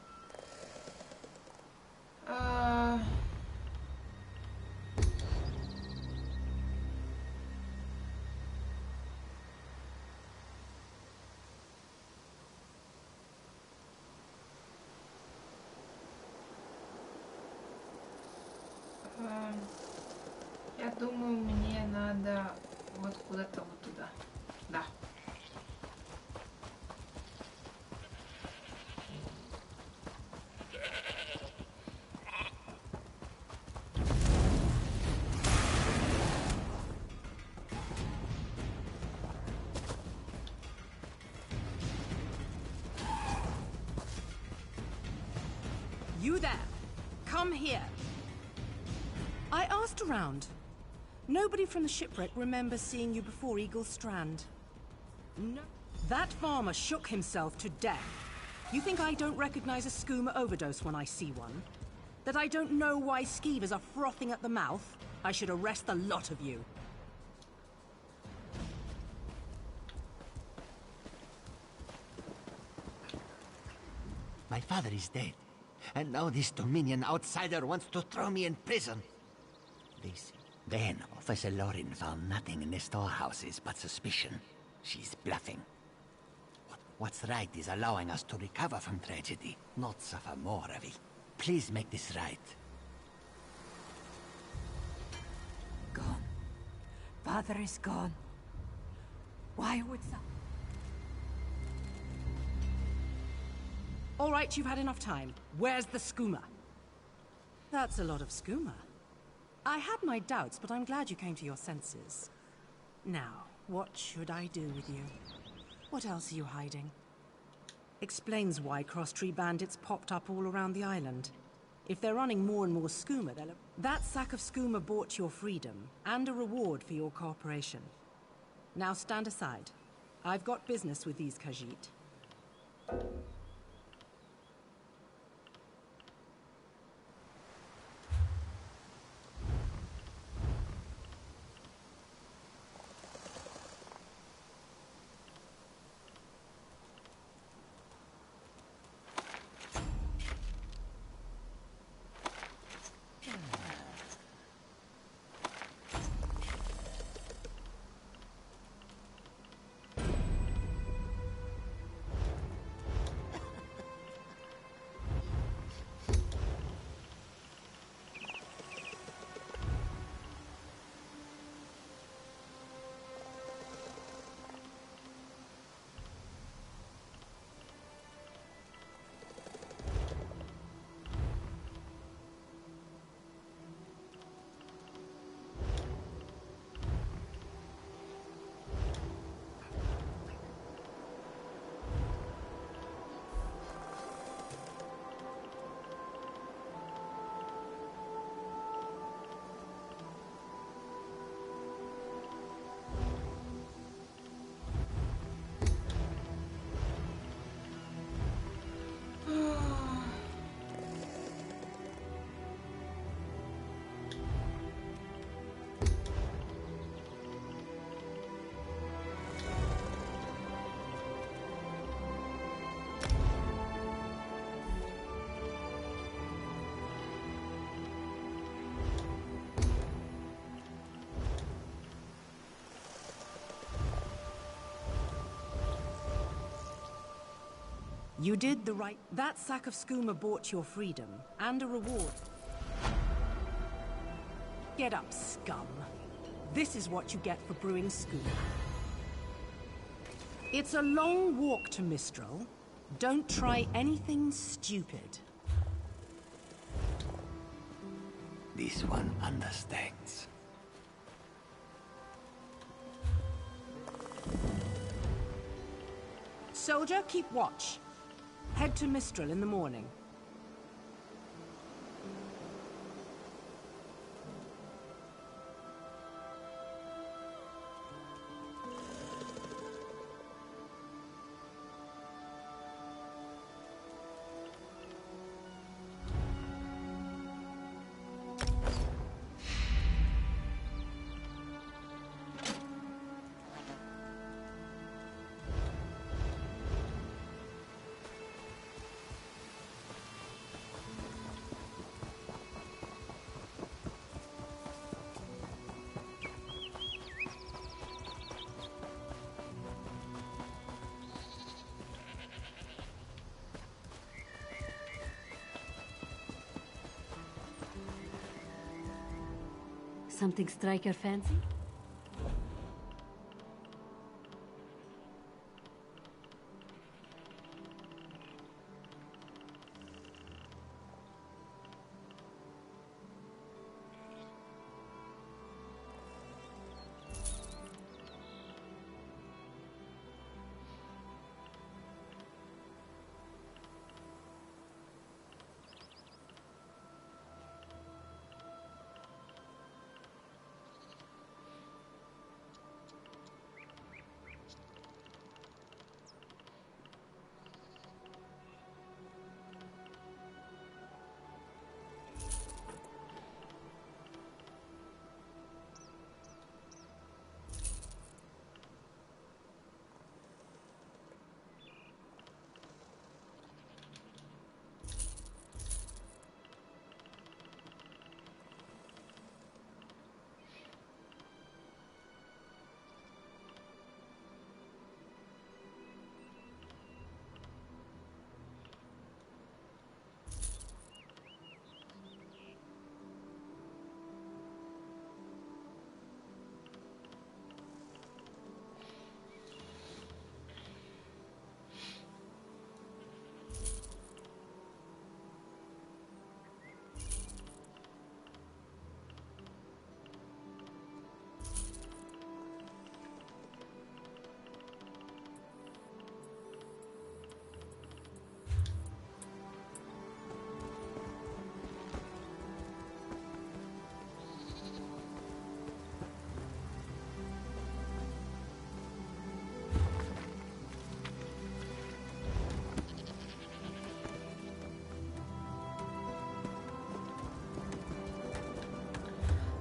думаю, мне надо вот куда-то вот туда. Да. You there! Come here! I asked around. Nobody from the shipwreck remembers seeing you before Eagle's Strand. No. That farmer shook himself to death. You think I don't recognize a skooma overdose when I see one? That I don't know why skeevers are frothing at the mouth? I should arrest the lot of you. My father is dead. And now this Dominion outsider wants to throw me in prison. Then Officer Lorin found nothing in the storehouses but suspicion. She's bluffing. What's right is allowing us to recover from tragedy, not suffer more of it. Please make this right. Gone. Father is gone. Why would some... All right, you've had enough time. Where's the skooma? That's a lot of skooma. I had my doubts, but I'm glad you came to your senses. Now, what should I do with you? What else are you hiding? Explains why cross-tree bandits popped up all around the island. If they're running more and more skooma, they'll... That sack of skooma bought your freedom, and a reward for your cooperation. Now stand aside. I've got business with these Khajiit. You did the right... That sack of skooma bought your freedom, and a reward. Get up, scum. This is what you get for brewing skooma. It's a long walk to Mistral. Don't try anything stupid. This one understands. Soldier, keep watch. Head to Mistral in the morning. Something strike your fancy?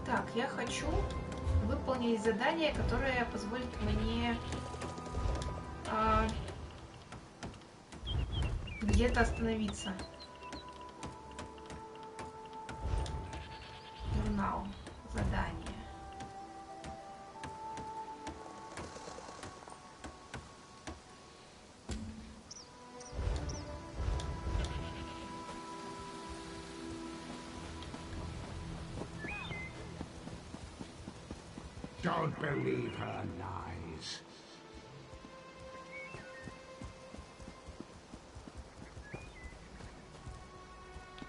Так, я хочу выполнить задание, которое позволит мне где-то остановиться. Журнал. Задание. Don't believe her lies.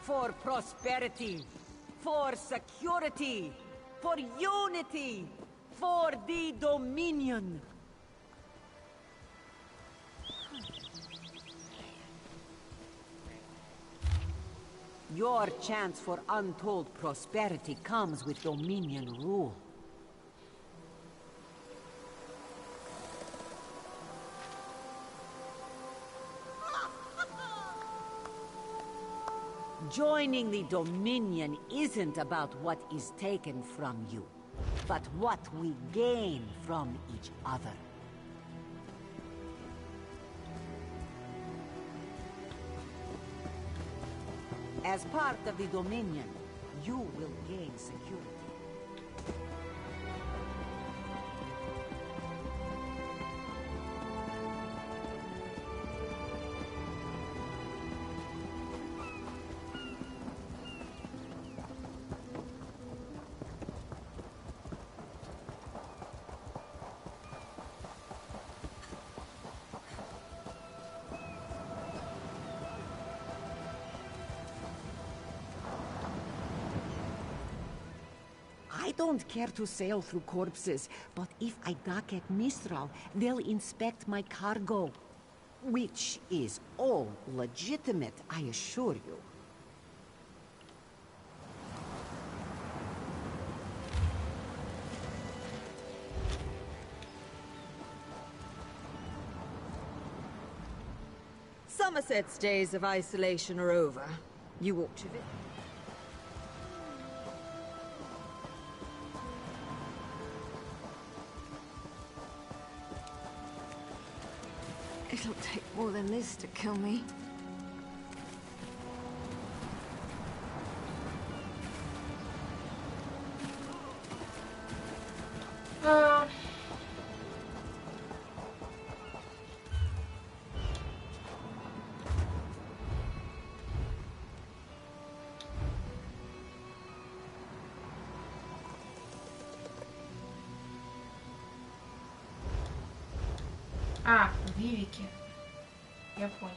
For prosperity, for security, for unity, for the Dominion. Your chance for untold prosperity comes with Dominion rule. Joining the Dominion isn't about what is taken from you, but what we gain from each other. As part of the Dominion, you will gain security. I don't care to sail through corpses, but if I dock at Mistral, they'll inspect my cargo. Which is all legitimate, I assure you. Somerset's days of isolation are over. You ought to be. It'll take more than this to kill me. А, Вивики. Я понял.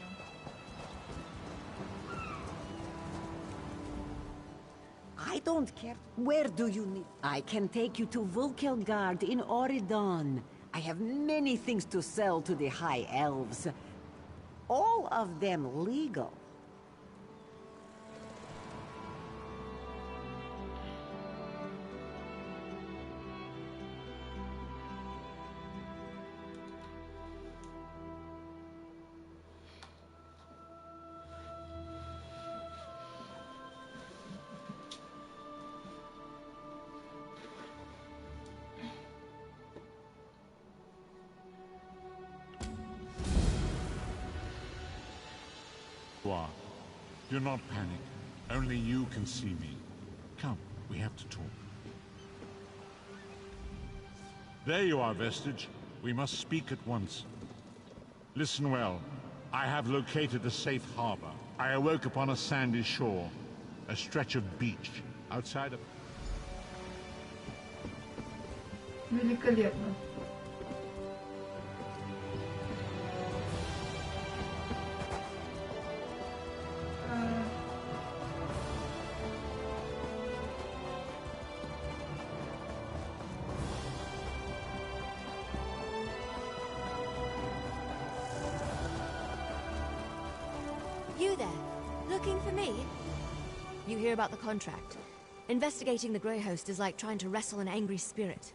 I don't care. Where do you need? I can take you to Vulkelgard in Oridon. I have many things to sell to the High Elves. All of them legal. Do not panic. Only you can see me. Come, we have to talk. There you are, Vestige. We must speak at once. Listen well. I have located a safe harbor. I awoke upon a sandy shore. A stretch of beach outside of... Великолепно. You there? Looking for me? You hear about the contract. Investigating the Grey Host is like trying to wrestle an angry spirit.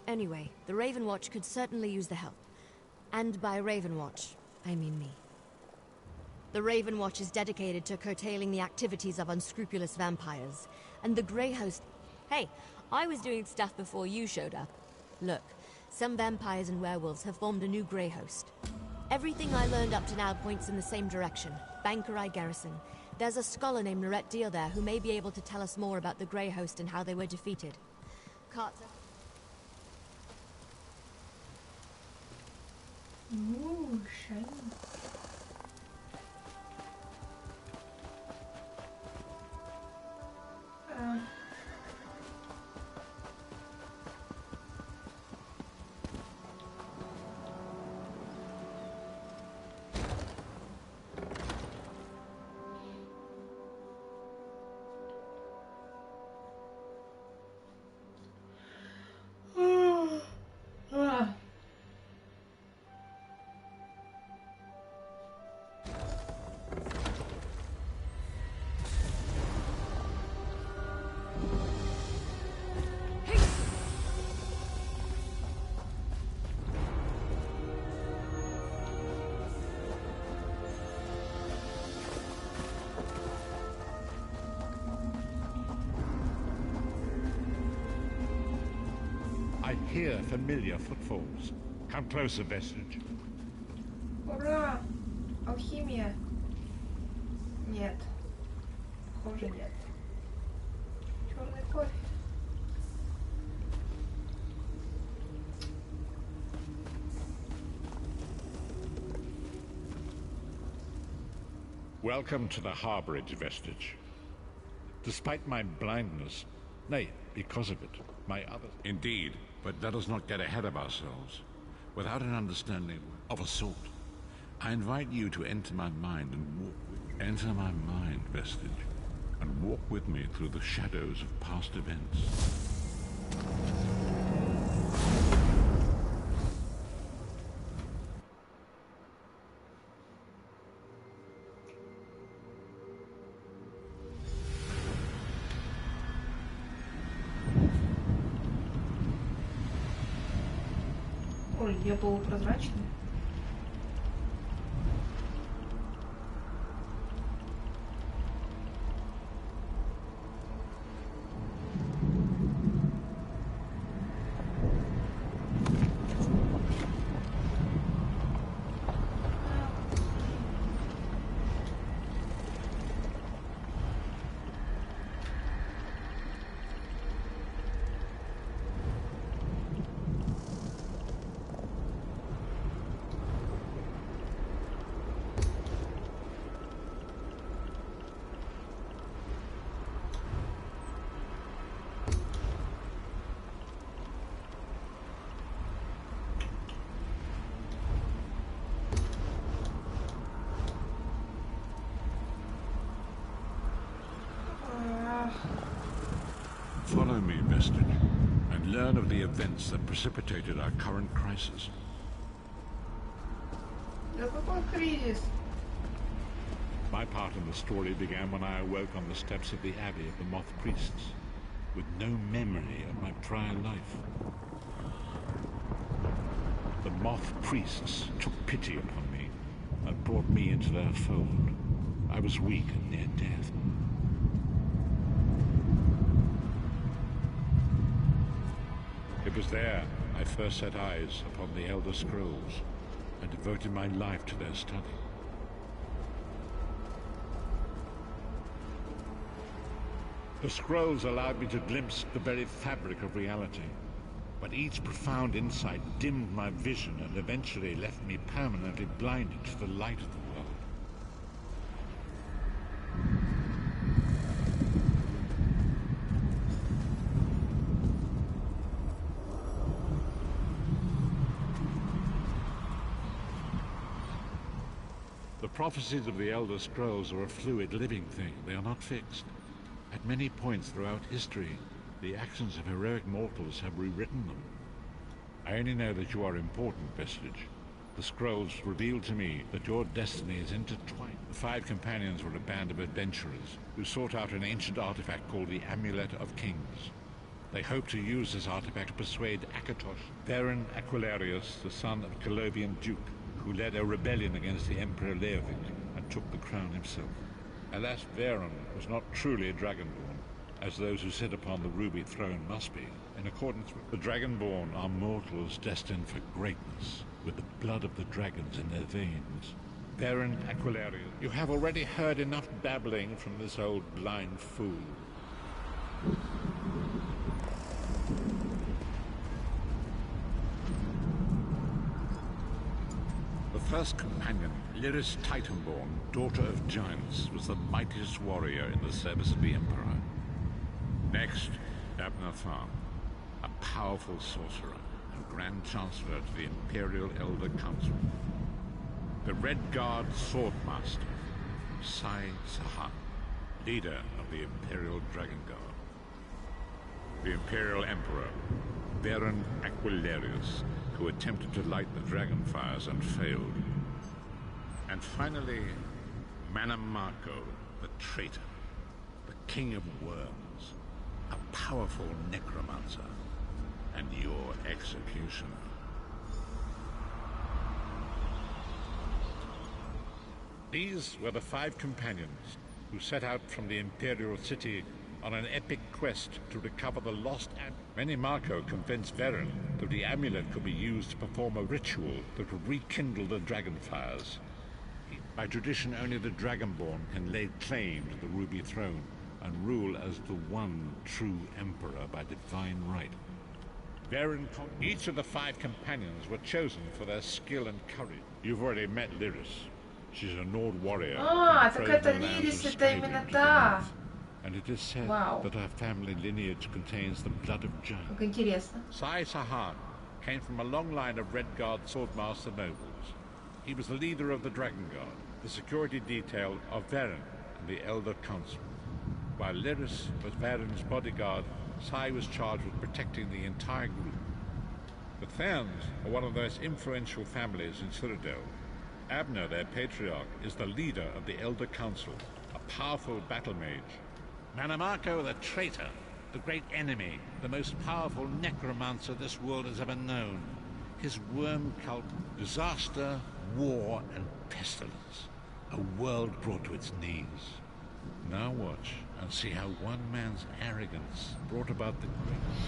Anyway, the Raven Watch could certainly use the help. And by Raven Watch, I mean me. The Raven Watch is dedicated to curtailing the activities of unscrupulous vampires. And the Grey Host... Hey, I was doing stuff before you showed up. Look, some vampires and werewolves have formed a new Grey Host. Everything I learned up to now points in the same direction. Bankerai Garrison. There's a scholar named Lorette Deal there who may be able to tell us more about the Grey Host and how they were defeated. Carter. Ooh, shiny. I hear familiar footfalls. Come closer, Vestige. Ура! Алхимия. Нет. Похоже, нет. Черный кофе. Welcome to the harborage, Vestige. Despite my blindness, nay, because of it, my other... Indeed, but let us not get ahead of ourselves. Without an understanding of a sort, I invite you to enter my mind and walk with... Enter my mind, Vestige, and walk with me through the shadows of past events. Ой, я полупрозрачный. Follow me, Vestige, and learn of the events that precipitated our current crisis. My part in the story began when I awoke on the steps of the Abbey of the Moth Priests, with no memory of my prior life. The Moth Priests took pity upon me and brought me into their fold. I was weak and near death. It was there I first set eyes upon the Elder Scrolls and devoted my life to their study. The scrolls allowed me to glimpse the very fabric of reality, but each profound insight dimmed my vision and eventually left me permanently blinded to the light of the world. The prophecies of the Elder Scrolls are a fluid, living thing. They are not fixed. At many points throughout history, the actions of heroic mortals have rewritten them. I only know that you are important, Vestige. The scrolls reveal to me that your destiny is intertwined. The 5 companions were a band of adventurers who sought out an ancient artifact called the Amulet of Kings. They hoped to use this artifact to persuade Akatosh, Baron Aquilarius, the son of Colovian Duke, who led a rebellion against the Emperor Leovic and took the crown himself. Alas, Varen was not truly a Dragonborn, as those who sit upon the ruby throne must be. In accordance with the Dragonborn are mortals destined for greatness, with the blood of the dragons in their veins. Baron Aquilarius, you have already heard enough babbling from this old blind fool. The first companion, Lyris Titanborn, daughter of giants, was the mightiest warrior in the service of the Emperor. Next, Abner Tharn, a powerful sorcerer and Grand Chancellor to the Imperial Elder Council. The Red Guard Swordmaster, Sai Sahan, leader of the Imperial Dragon Guard. The Imperial Emperor, Baron Aquilarius, who attempted to light the dragon fires and failed. And finally, Manamako, the traitor, the King of Worms, a powerful necromancer, and your executioner. These were the 5 companions who set out from the Imperial City on an epic quest to recover the lost amulet. Manamako convinced Varen that the amulet could be used to perform a ritual that would rekindle the dragon fires. By tradition, only the Dragonborn can lay claim to the Ruby Throne and rule as the one true Emperor by divine right. Each of the 5 companions were chosen for their skill and courage. You've already met Lyris. She's a Nord warrior. Так это Лирис, это именно та. And it is said that her family lineage contains the blood of giants. Как интересно. Sai Sahan came from a long line of Red Guard swordmaster nobles. He was the leader of the Dragon Guard, the security detail of Varen and the Elder Council. While Lyris was Varen's bodyguard, Sai was charged with protecting the entire group. The Therns are one of the most influential families in Citadel. Abner, their patriarch, is the leader of the Elder Council, a powerful battle mage. Manamako, the traitor, the great enemy, the most powerful necromancer this world has ever known. His worm cult, disaster, war, and pestilence. A world brought to its knees. Now watch and see how one man's arrogance brought about the greatness.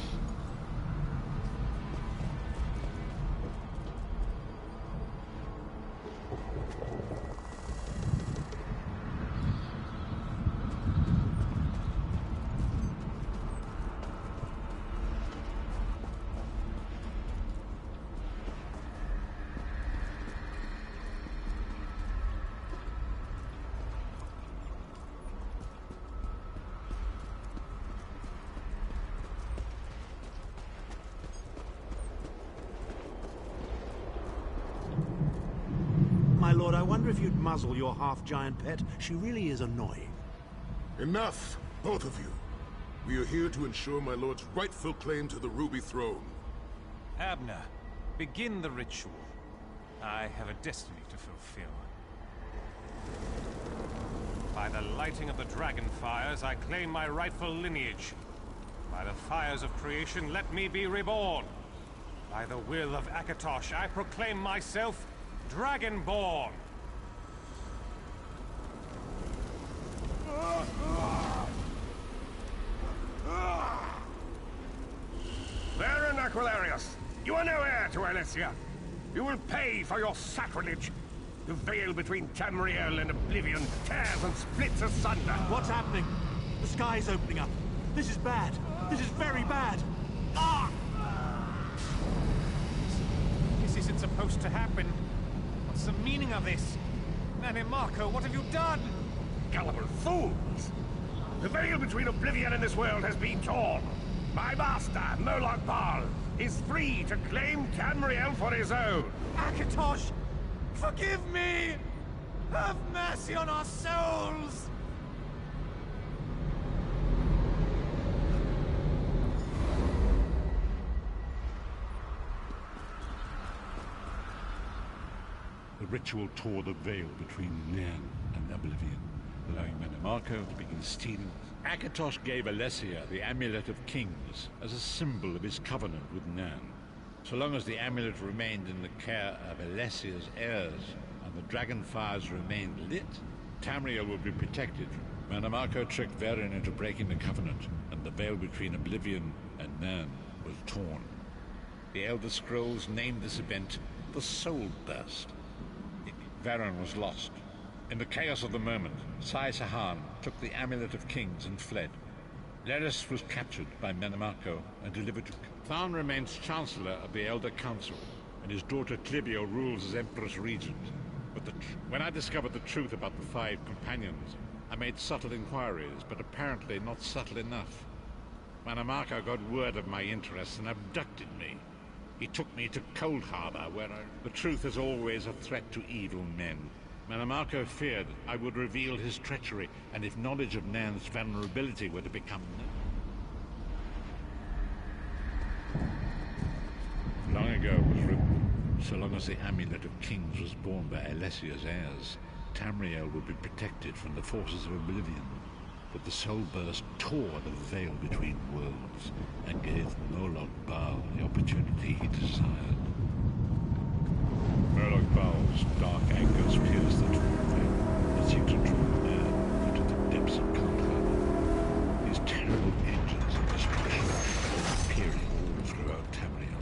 My lord, I wonder if you'd muzzle your half-giant pet. She really is annoying. Enough, both of you. We are here to ensure my lord's rightful claim to the Ruby Throne. Abner, begin the ritual. I have a destiny to fulfill. By the lighting of the dragon fires, I claim my rightful lineage. By the fires of creation, let me be reborn. By the will of Akatosh, I proclaim myself Dragonborn. Baron Aquilarius, you are no heir to Alessia. You will pay for your sacrilege. The veil between Tamriel and Oblivion tears and splits asunder. What's happening? The sky's opening up. This is bad. This is very bad. Ah! This isn't supposed to happen. What's the meaning of this? Marco, what have you done? Gullible fools! The veil between Oblivion and this world has been torn. My master, Moloch Baal, is free to claim Tamriel for his own. Akatosh, forgive me! Have mercy on our souls! The ritual tore the veil between Nan and Oblivion, allowing Marco to begin stealing. Akatosh gave Alessia the Amulet of Kings as a symbol of his covenant with Nan. So long as the amulet remained in the care of Alessia's heirs and the dragon fires remained lit, Tamriel would be protected. Marco tricked Varen into breaking the covenant, and the veil between Oblivion and Nan was torn. The Elder Scrolls named this event the Soul Burst. Varen was lost. In the chaos of the moment, Sai Sahan took the Amulet of Kings and fled. Leris was captured by Marco and delivered to... Tharn remains Chancellor of the Elder Council, and his daughter Clibio rules as Empress Regent. But when I discovered the truth about the 5 companions, I made subtle inquiries, but apparently not subtle enough. Marco got word of my interests and abducted me. He took me to Cold Harbor, where the truth is always a threat to evil men. Marco feared I would reveal his treachery, and if knowledge of Nan's vulnerability were to become known. Long ago it was written, so long as the Amulet of Kings was borne by Alessia's heirs, Tamriel would be protected from the forces of Oblivion. But the Soul Burst tore the veil between worlds and gave Moloch Baal the opportunity he desired. Moloch Baal's dark angers pierced the torn veil and seemed to draw Nan into the depths of Cold Harbor. His terrible engines of destruction were appearing all throughout Tamriel.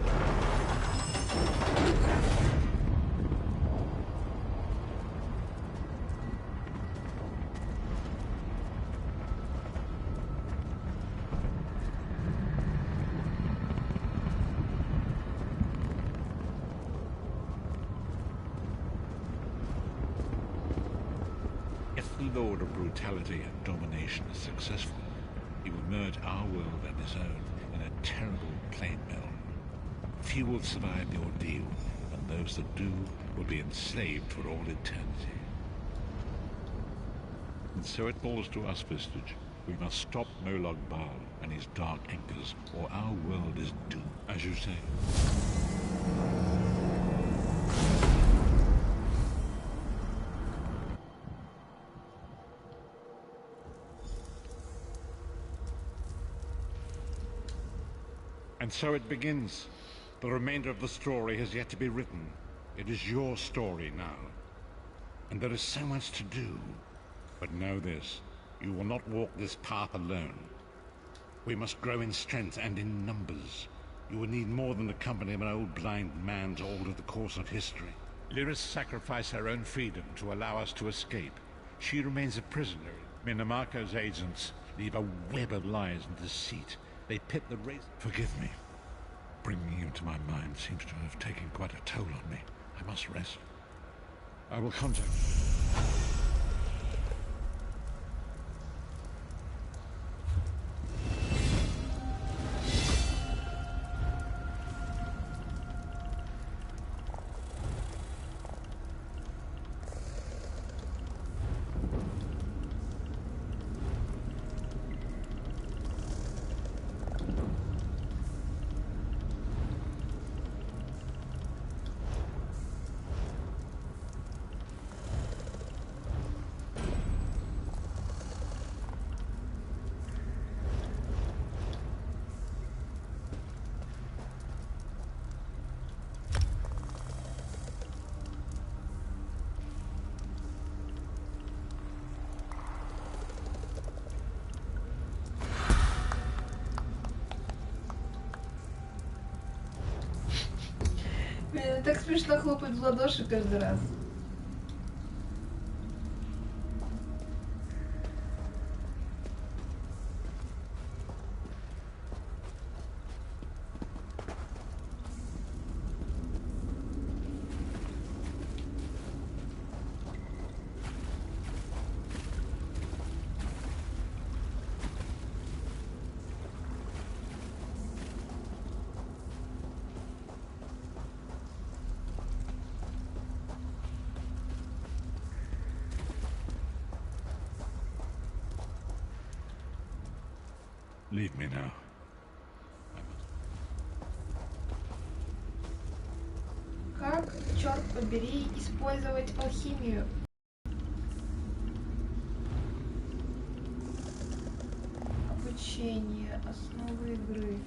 Lord of brutality and domination is successful, he will merge our world and his own in a terrible plain melt. Few will survive the ordeal, and those that do will be enslaved for all eternity. And so it falls to us, Vestige. We must stop Moloch Baal and his dark anchors, or our world is doomed, as you say. And so it begins. The remainder of the story has yet to be written. It is your story now. And there is so much to do. But know this, you will not walk this path alone. We must grow in strength and in numbers. You will need more than the company of an old blind man to alter the course of history. Lyris sacrificed her own freedom to allow us to escape. She remains a prisoner. Marco's agents leave a web of lies and deceit. They pit the race. Forgive me. Bringing you to my mind seems to have taken quite a toll on me. I must rest. I will contact you. Мне так смешно хлопать в ладоши каждый раз. Leave me now. Как, черт побери, использовать алхимию? Обучение, основы игры.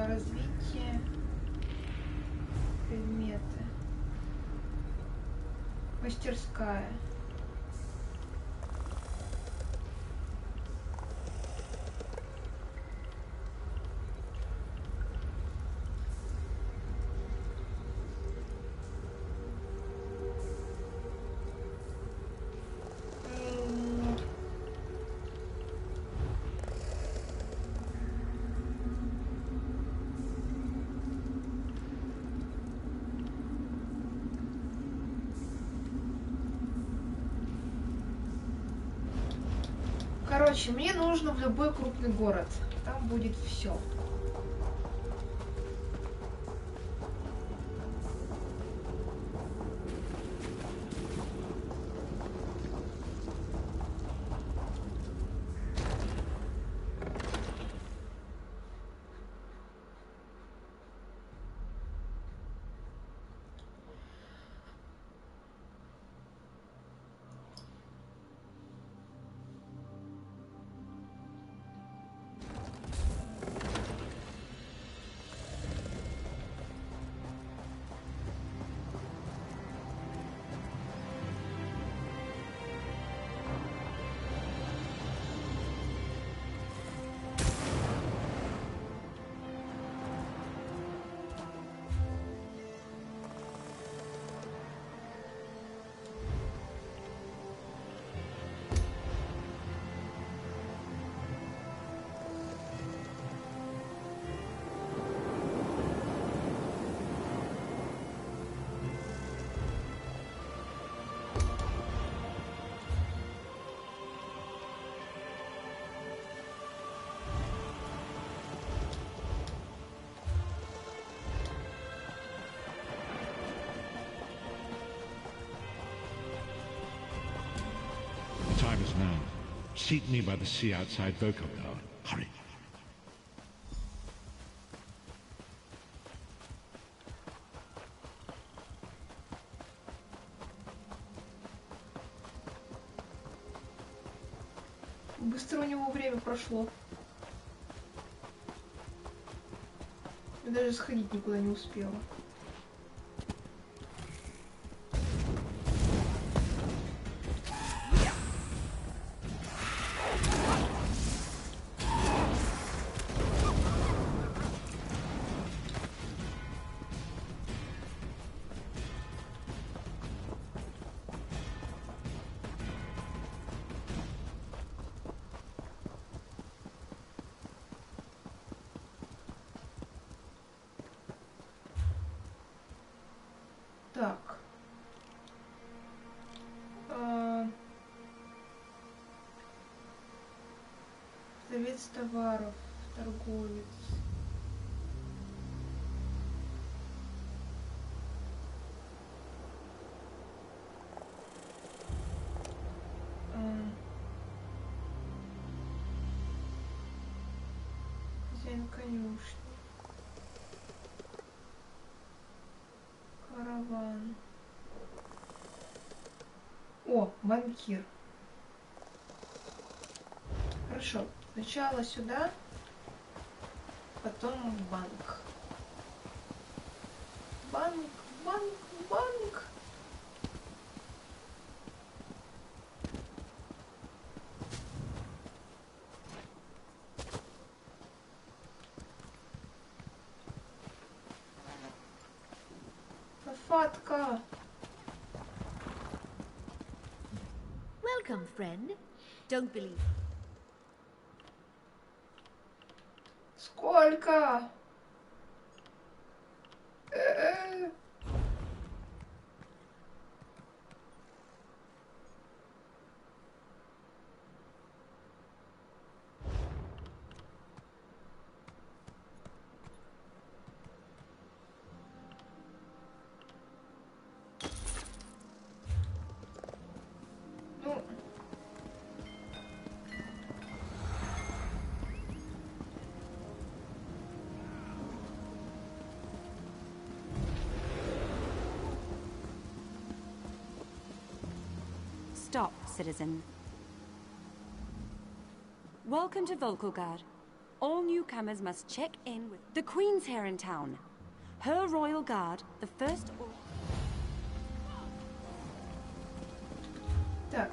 Развитие, предметы, мастерская. Короче, мне нужно в любой крупный город. Там будет все. The time is now. Seat me by the sea outside Vokogar. Hurry. Быстро у него время прошло. Я даже сходить никуда не успела. Так. Продавец товаров, торговец. Хозяин конюшни. О, банкир. Хорошо. Сначала сюда, потом в банк. Банк, банк, банк. Фатка. Welcome, friend. Don't believe. Сколько? Ну. Stop, citizen. Welcome to Volkogard. All newcomers must check in with... The Queen's here in town. Her royal guard, the first... Так.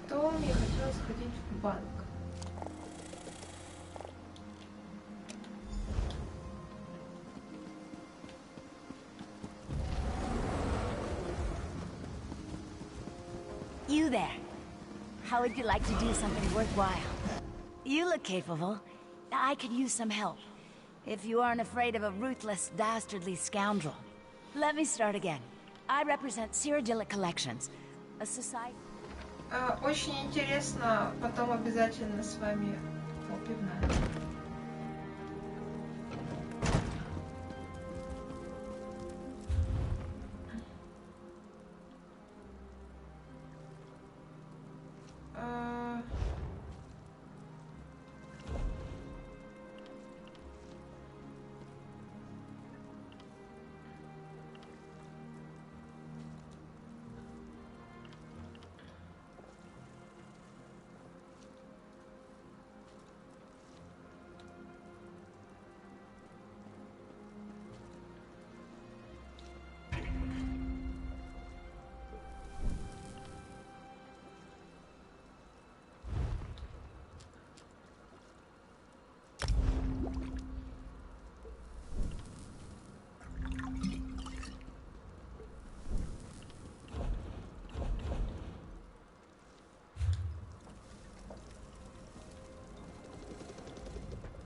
То мне хотелось сходить в банк. You there. How would you like to do something worthwhile? You look capable. I could use some help. If you aren't afraid of a ruthless, dastardly scoundrel. Let me start again. I represent Cyrodiilic Collections, a society... Очень интересно, потом обязательно с вами попивнаем.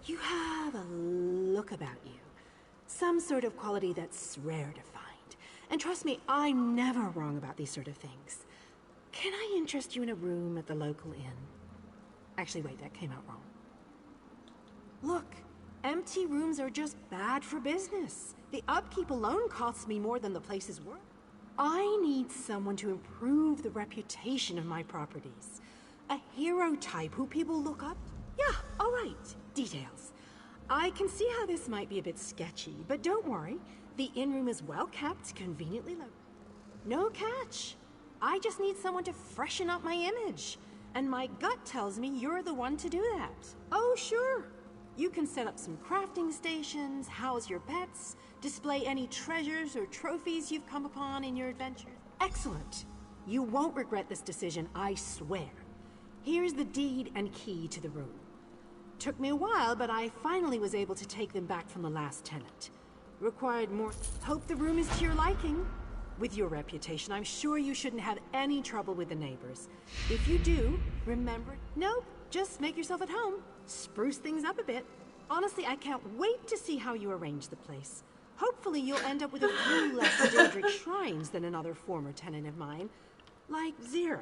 You have a look about you. Some sort of quality that's rare to find. And trust me, I'm never wrong about these sort of things. Can I interest you in a room at the local inn? Actually, wait, that came out wrong. Look, empty rooms are just bad for business. The upkeep alone costs me more than the place is worth. I need someone to improve the reputation of my properties. A hero type who people look up to. Yeah, all right. Details. I can see how this might be a bit sketchy, but don't worry. The inn room is well kept, conveniently low. No catch. I just need someone to freshen up my image. And my gut tells me you're the one to do that. Oh, sure. You can set up some crafting stations, house your pets, display any treasures or trophies you've come upon in your adventures. Excellent. You won't regret this decision, I swear. Here's the deed and key to the room. Took me a while, but I finally was able to take them back from the last tenant. Required more... Hope the room is to your liking. With your reputation, I'm sure you shouldn't have any trouble with the neighbors. If you do, remember... Nope, just make yourself at home. Spruce things up a bit. Honestly, I can't wait to see how you arrange the place. Hopefully you'll end up with a few less Daedric shrines than another former tenant of mine. Like 0.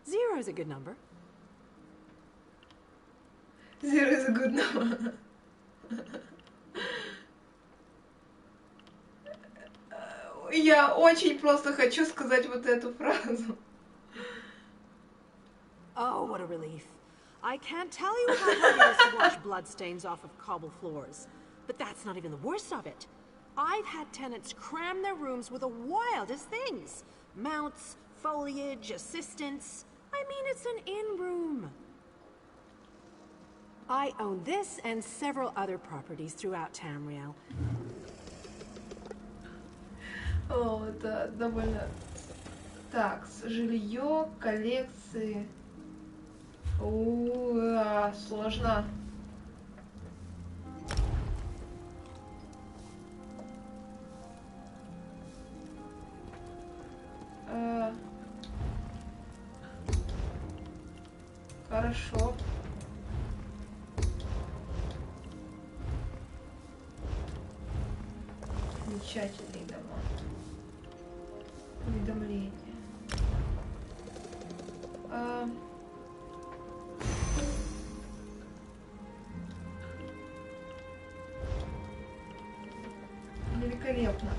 0's a good number. 0 is a good number. Я очень просто хочу сказать вот эту фразу. Oh, what a relief. I can't tell you how hard it is to wash bloodstains off of cobble floors. But that's not even the worst of it. I've had tenants cram their rooms with the wildest things. Mounts, foliage, assistants. I mean, it's an inn room. I own this and several other properties throughout Tamriel. О, это довольно... Так, жилье, коллекции. Сложно. Хорошо. Замечательные дома. Уведомления. Великолепно.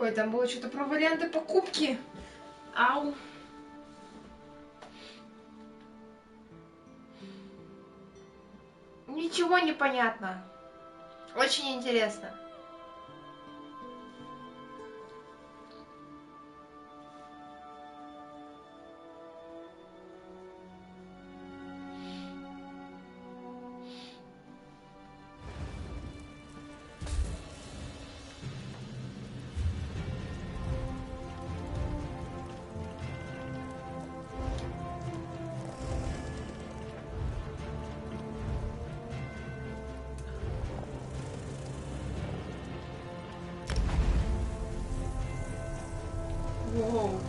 Ой, там было что-то про варианты покупки. Ау. Ничего не понятно. Очень интересно. Воу.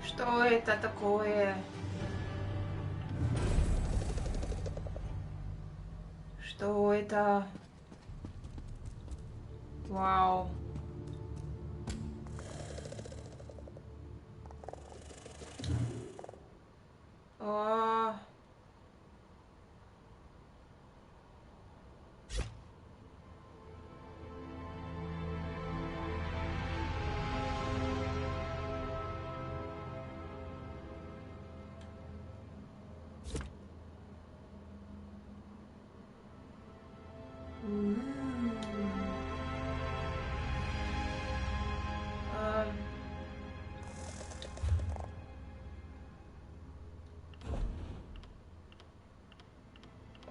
Что это такое? Что это? Вау. А.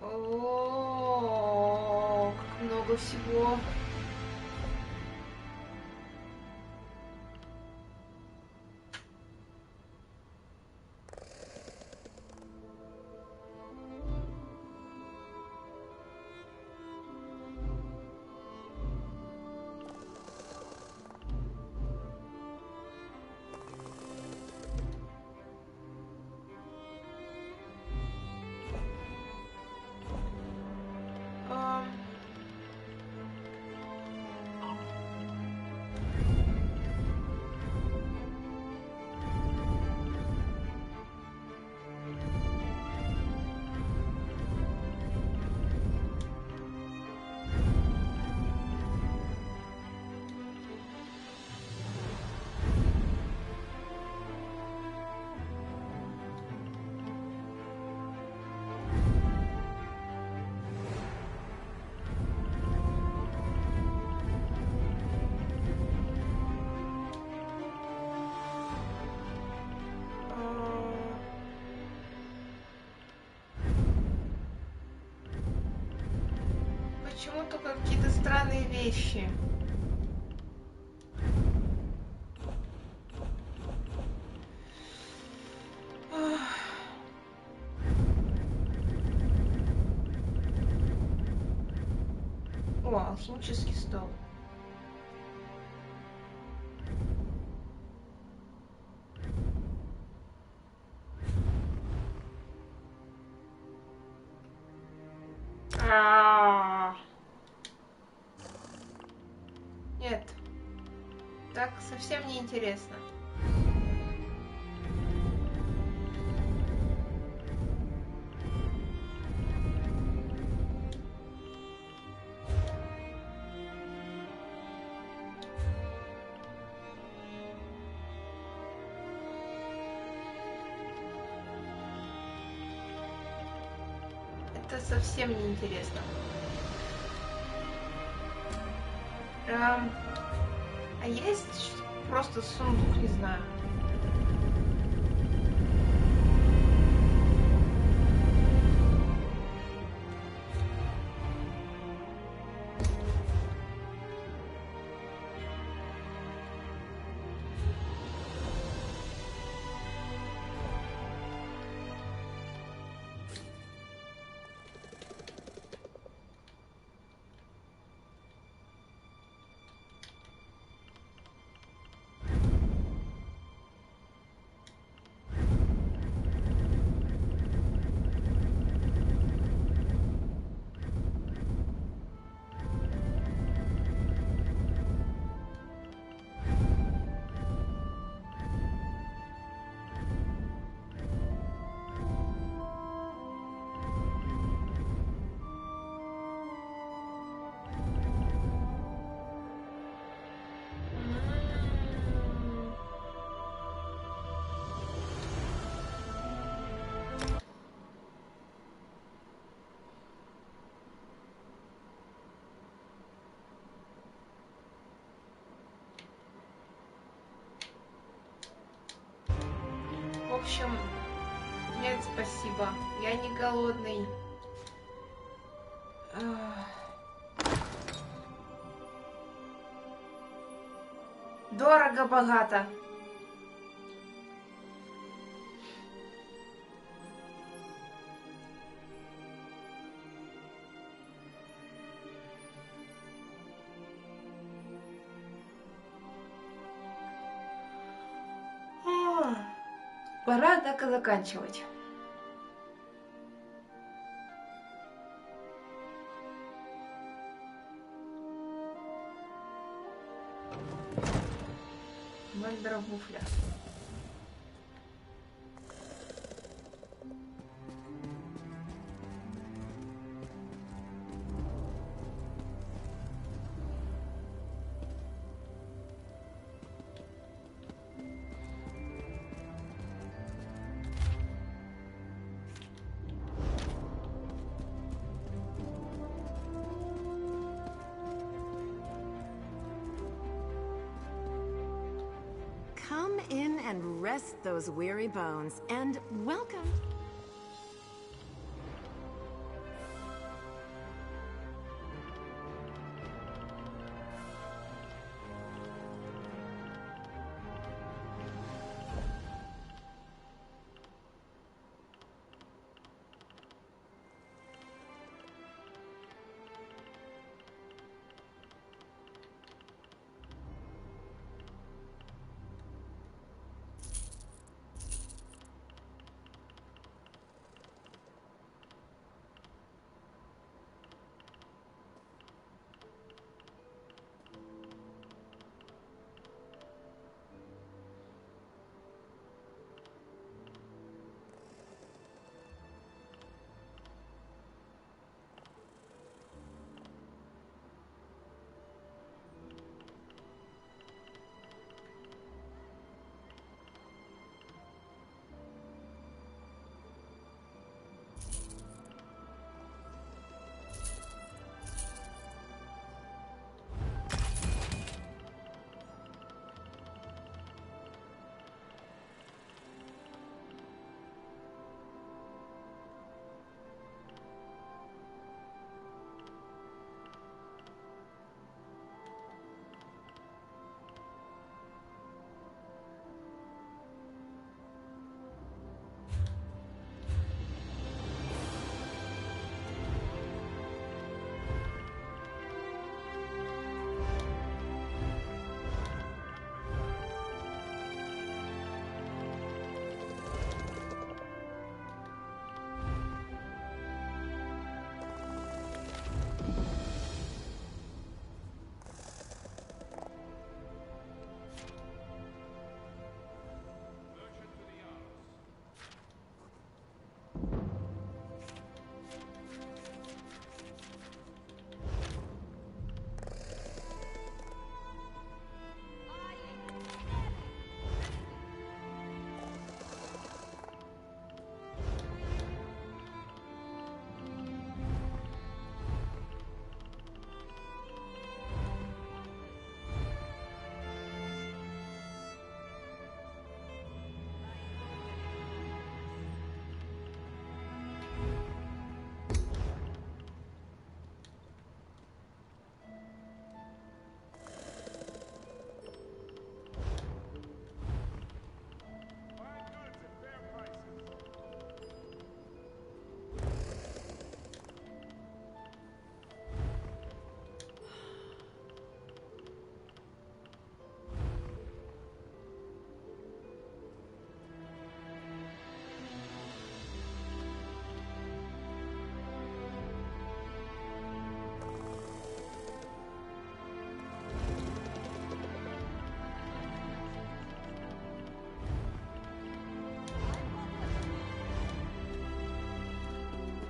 О, как много всего. Почему только какие-то странные вещи? Ах. О, алхимический стол. Нет, так совсем не интересно. Это совсем не интересно. А есть просто сундук, не знаю. В общем, нет, спасибо. Я не голодный. Дорого-богато. Пора, однако, заканчивать. Мальдровуфля. Come in and rest those weary bones, and welcome.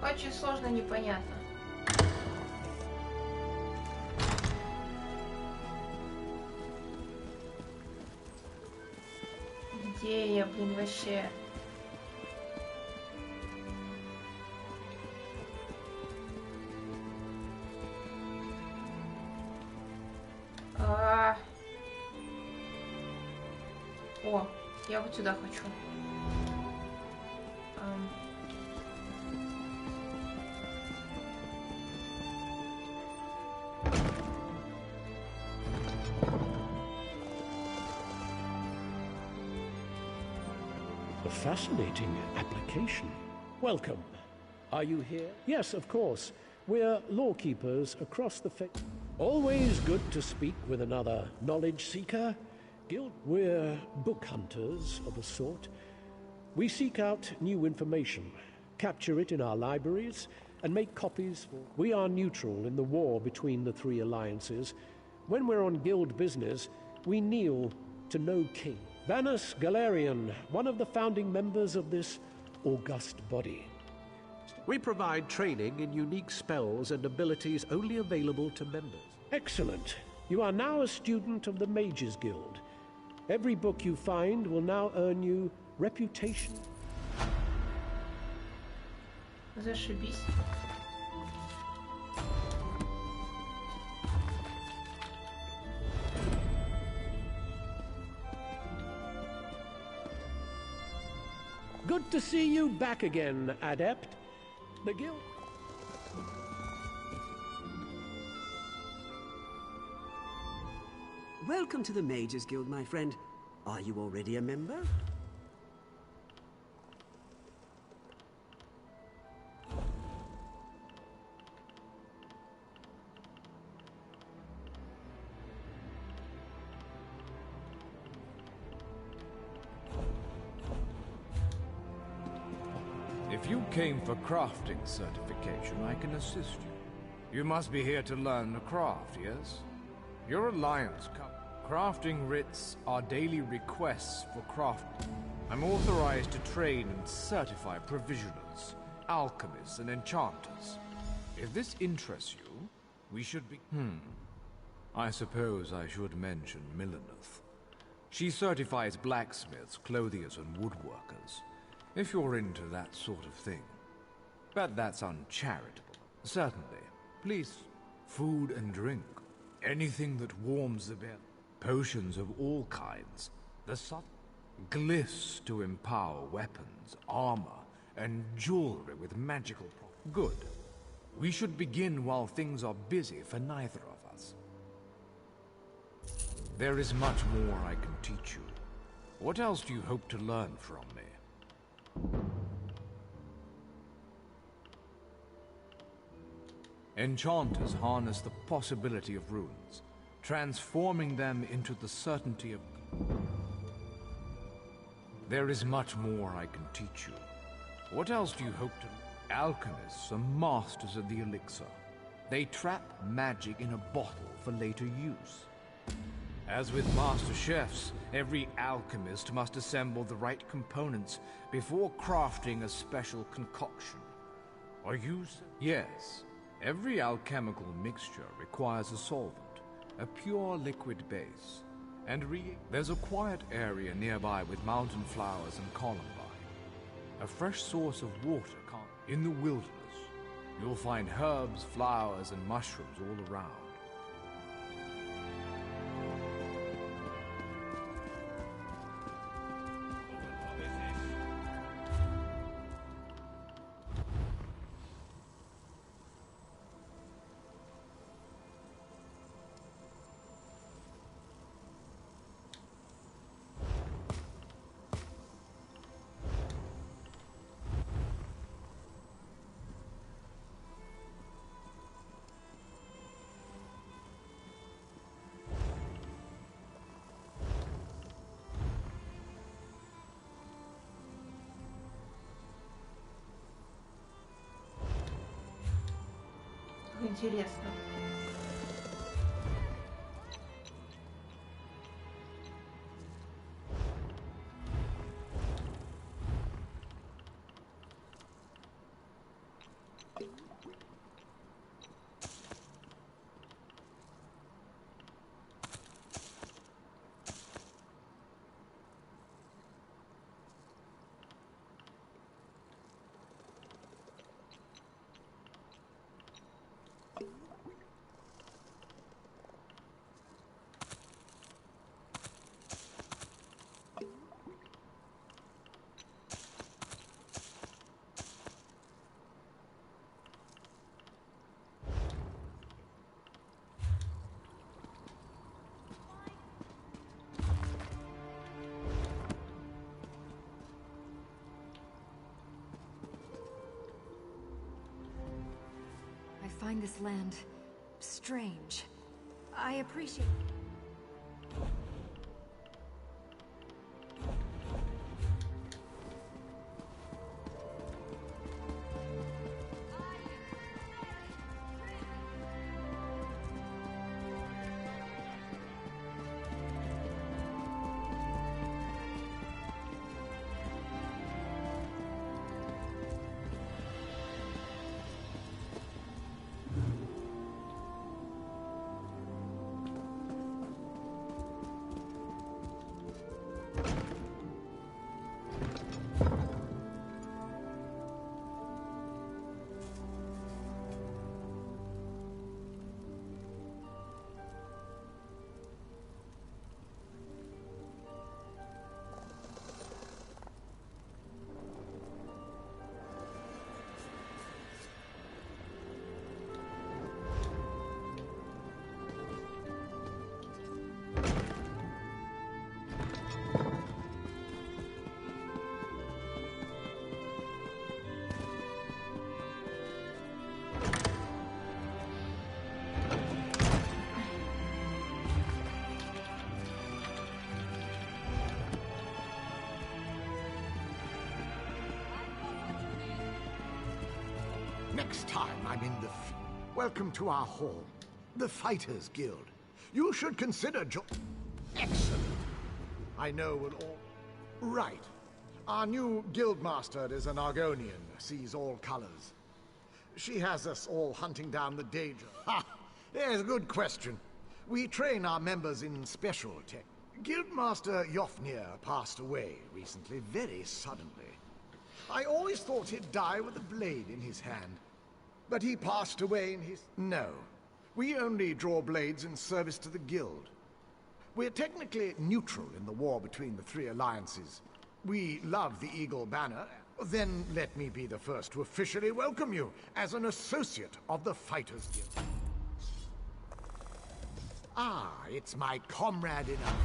Очень сложно, непонятно. Где я, блин, вообще? О, я вот сюда хочу. A fascinating application. Welcome. Are you here? Yes, of course. We're lawkeepers across the Always good to speak with another knowledge seeker. We're book hunters of a sort. We seek out new information, capture it in our libraries, and make copies. We are neutral in the war between the three alliances. When we're on guild business, we kneel to no king. Vanus Galerian, one of the founding members of this august body. We provide training in unique spells and abilities only available to members. Excellent. You are now a student of the Mages Guild. Every book you find will now earn you reputation. Зашибись. Good to see you back again, Adept. The Guild... Welcome to the Mages Guild, my friend. Are you already a member? If you came for crafting certification, I can assist you. You must be here to learn the craft, yes? Your alliance crafting writs are daily requests for crafting. I'm authorized to train and certify provisioners, alchemists, and enchanters. If this interests you, we should be... I suppose I should mention Milleneth. She certifies blacksmiths, clothiers, and woodworkers. If you're into that sort of thing. But that's uncharitable. Certainly. Please, food and drink. Anything that warms the belly. Potions of all kinds. The glyphs to empower weapons, armor, and jewelry with magical Good. We should begin while things are busy for neither of us. There is much more I can teach you. What else do you hope to learn from me? Enchanters harness the possibility of runes, transforming them into the certainty of... There is much more I can teach you. What else do you hope to... Alchemists are masters of the elixir. They trap magic in a bottle for later use. As with master chefs, every alchemist must assemble the right components before crafting a special concoction. Are you... Yes. Every alchemical mixture requires a solvent, a pure liquid base, and there's a quiet area nearby with mountain flowers and columbine. A fresh source of water in the wilderness. You'll find herbs, flowers, and mushrooms all around. Интересно. I find this land strange. I appreciate... Next time I'm in the welcome to our hall, the Fighters Guild. You should consider Excellent. I know we'll all... Right. Our new guildmaster is an Argonian, sees all colors. She has us all hunting down the danger. Ha! Yes, good question. We train our members in special tech. Guildmaster Yofnir passed away recently, very suddenly. I always thought he'd die with a blade in his hand. But he passed away in his... No. We only draw blades in service to the guild. We're technically neutral in the war between the three alliances. We love the Eagle Banner. Then let me be the first to officially welcome you as an associate of the Fighters Guild. Ah, it's my comrade in arms.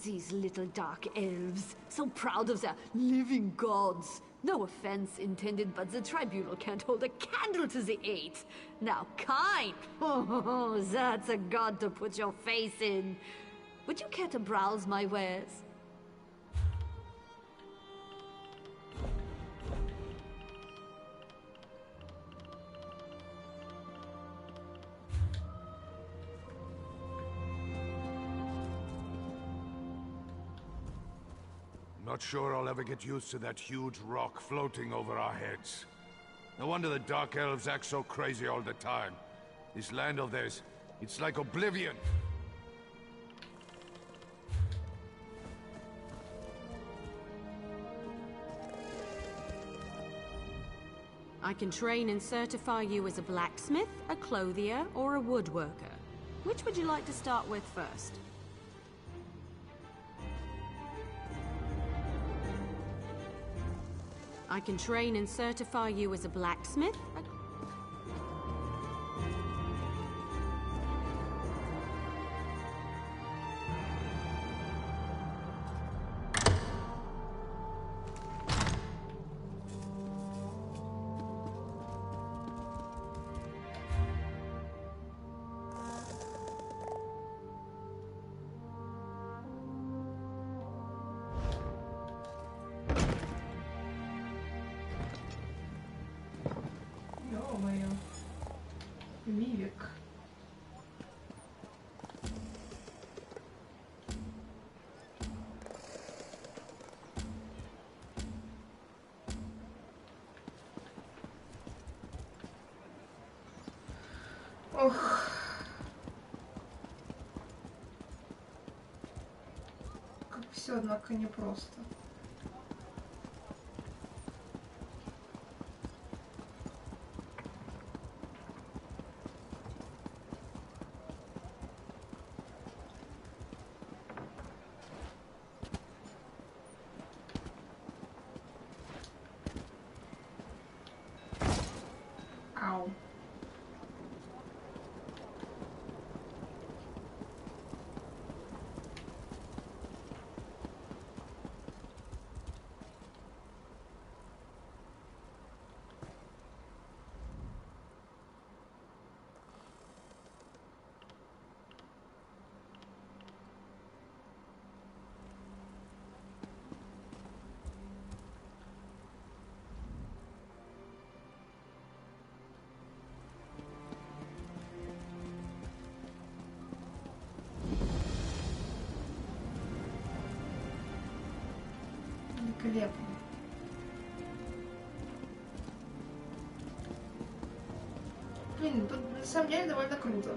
These little dark elves, so proud of their living gods. No offense intended, but the tribunal can't hold a candle to the eight. Now, kind. Oh, that's a god to put your face in. Would you care to browse my wares? Not sure I'll ever get used to that huge rock floating over our heads. No wonder the Dark Elves act so crazy all the time. This land of theirs, it's like oblivion. I can train and certify you as a blacksmith, a clothier, or a woodworker. Which would you like to start with first? I can train and certify you as a blacksmith, Ох. Как все, однако, непросто. Ау. Великолепно. Блин, тут на самом деле довольно круто.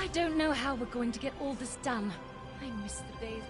I don't know how we're going to get all this done. I miss the days.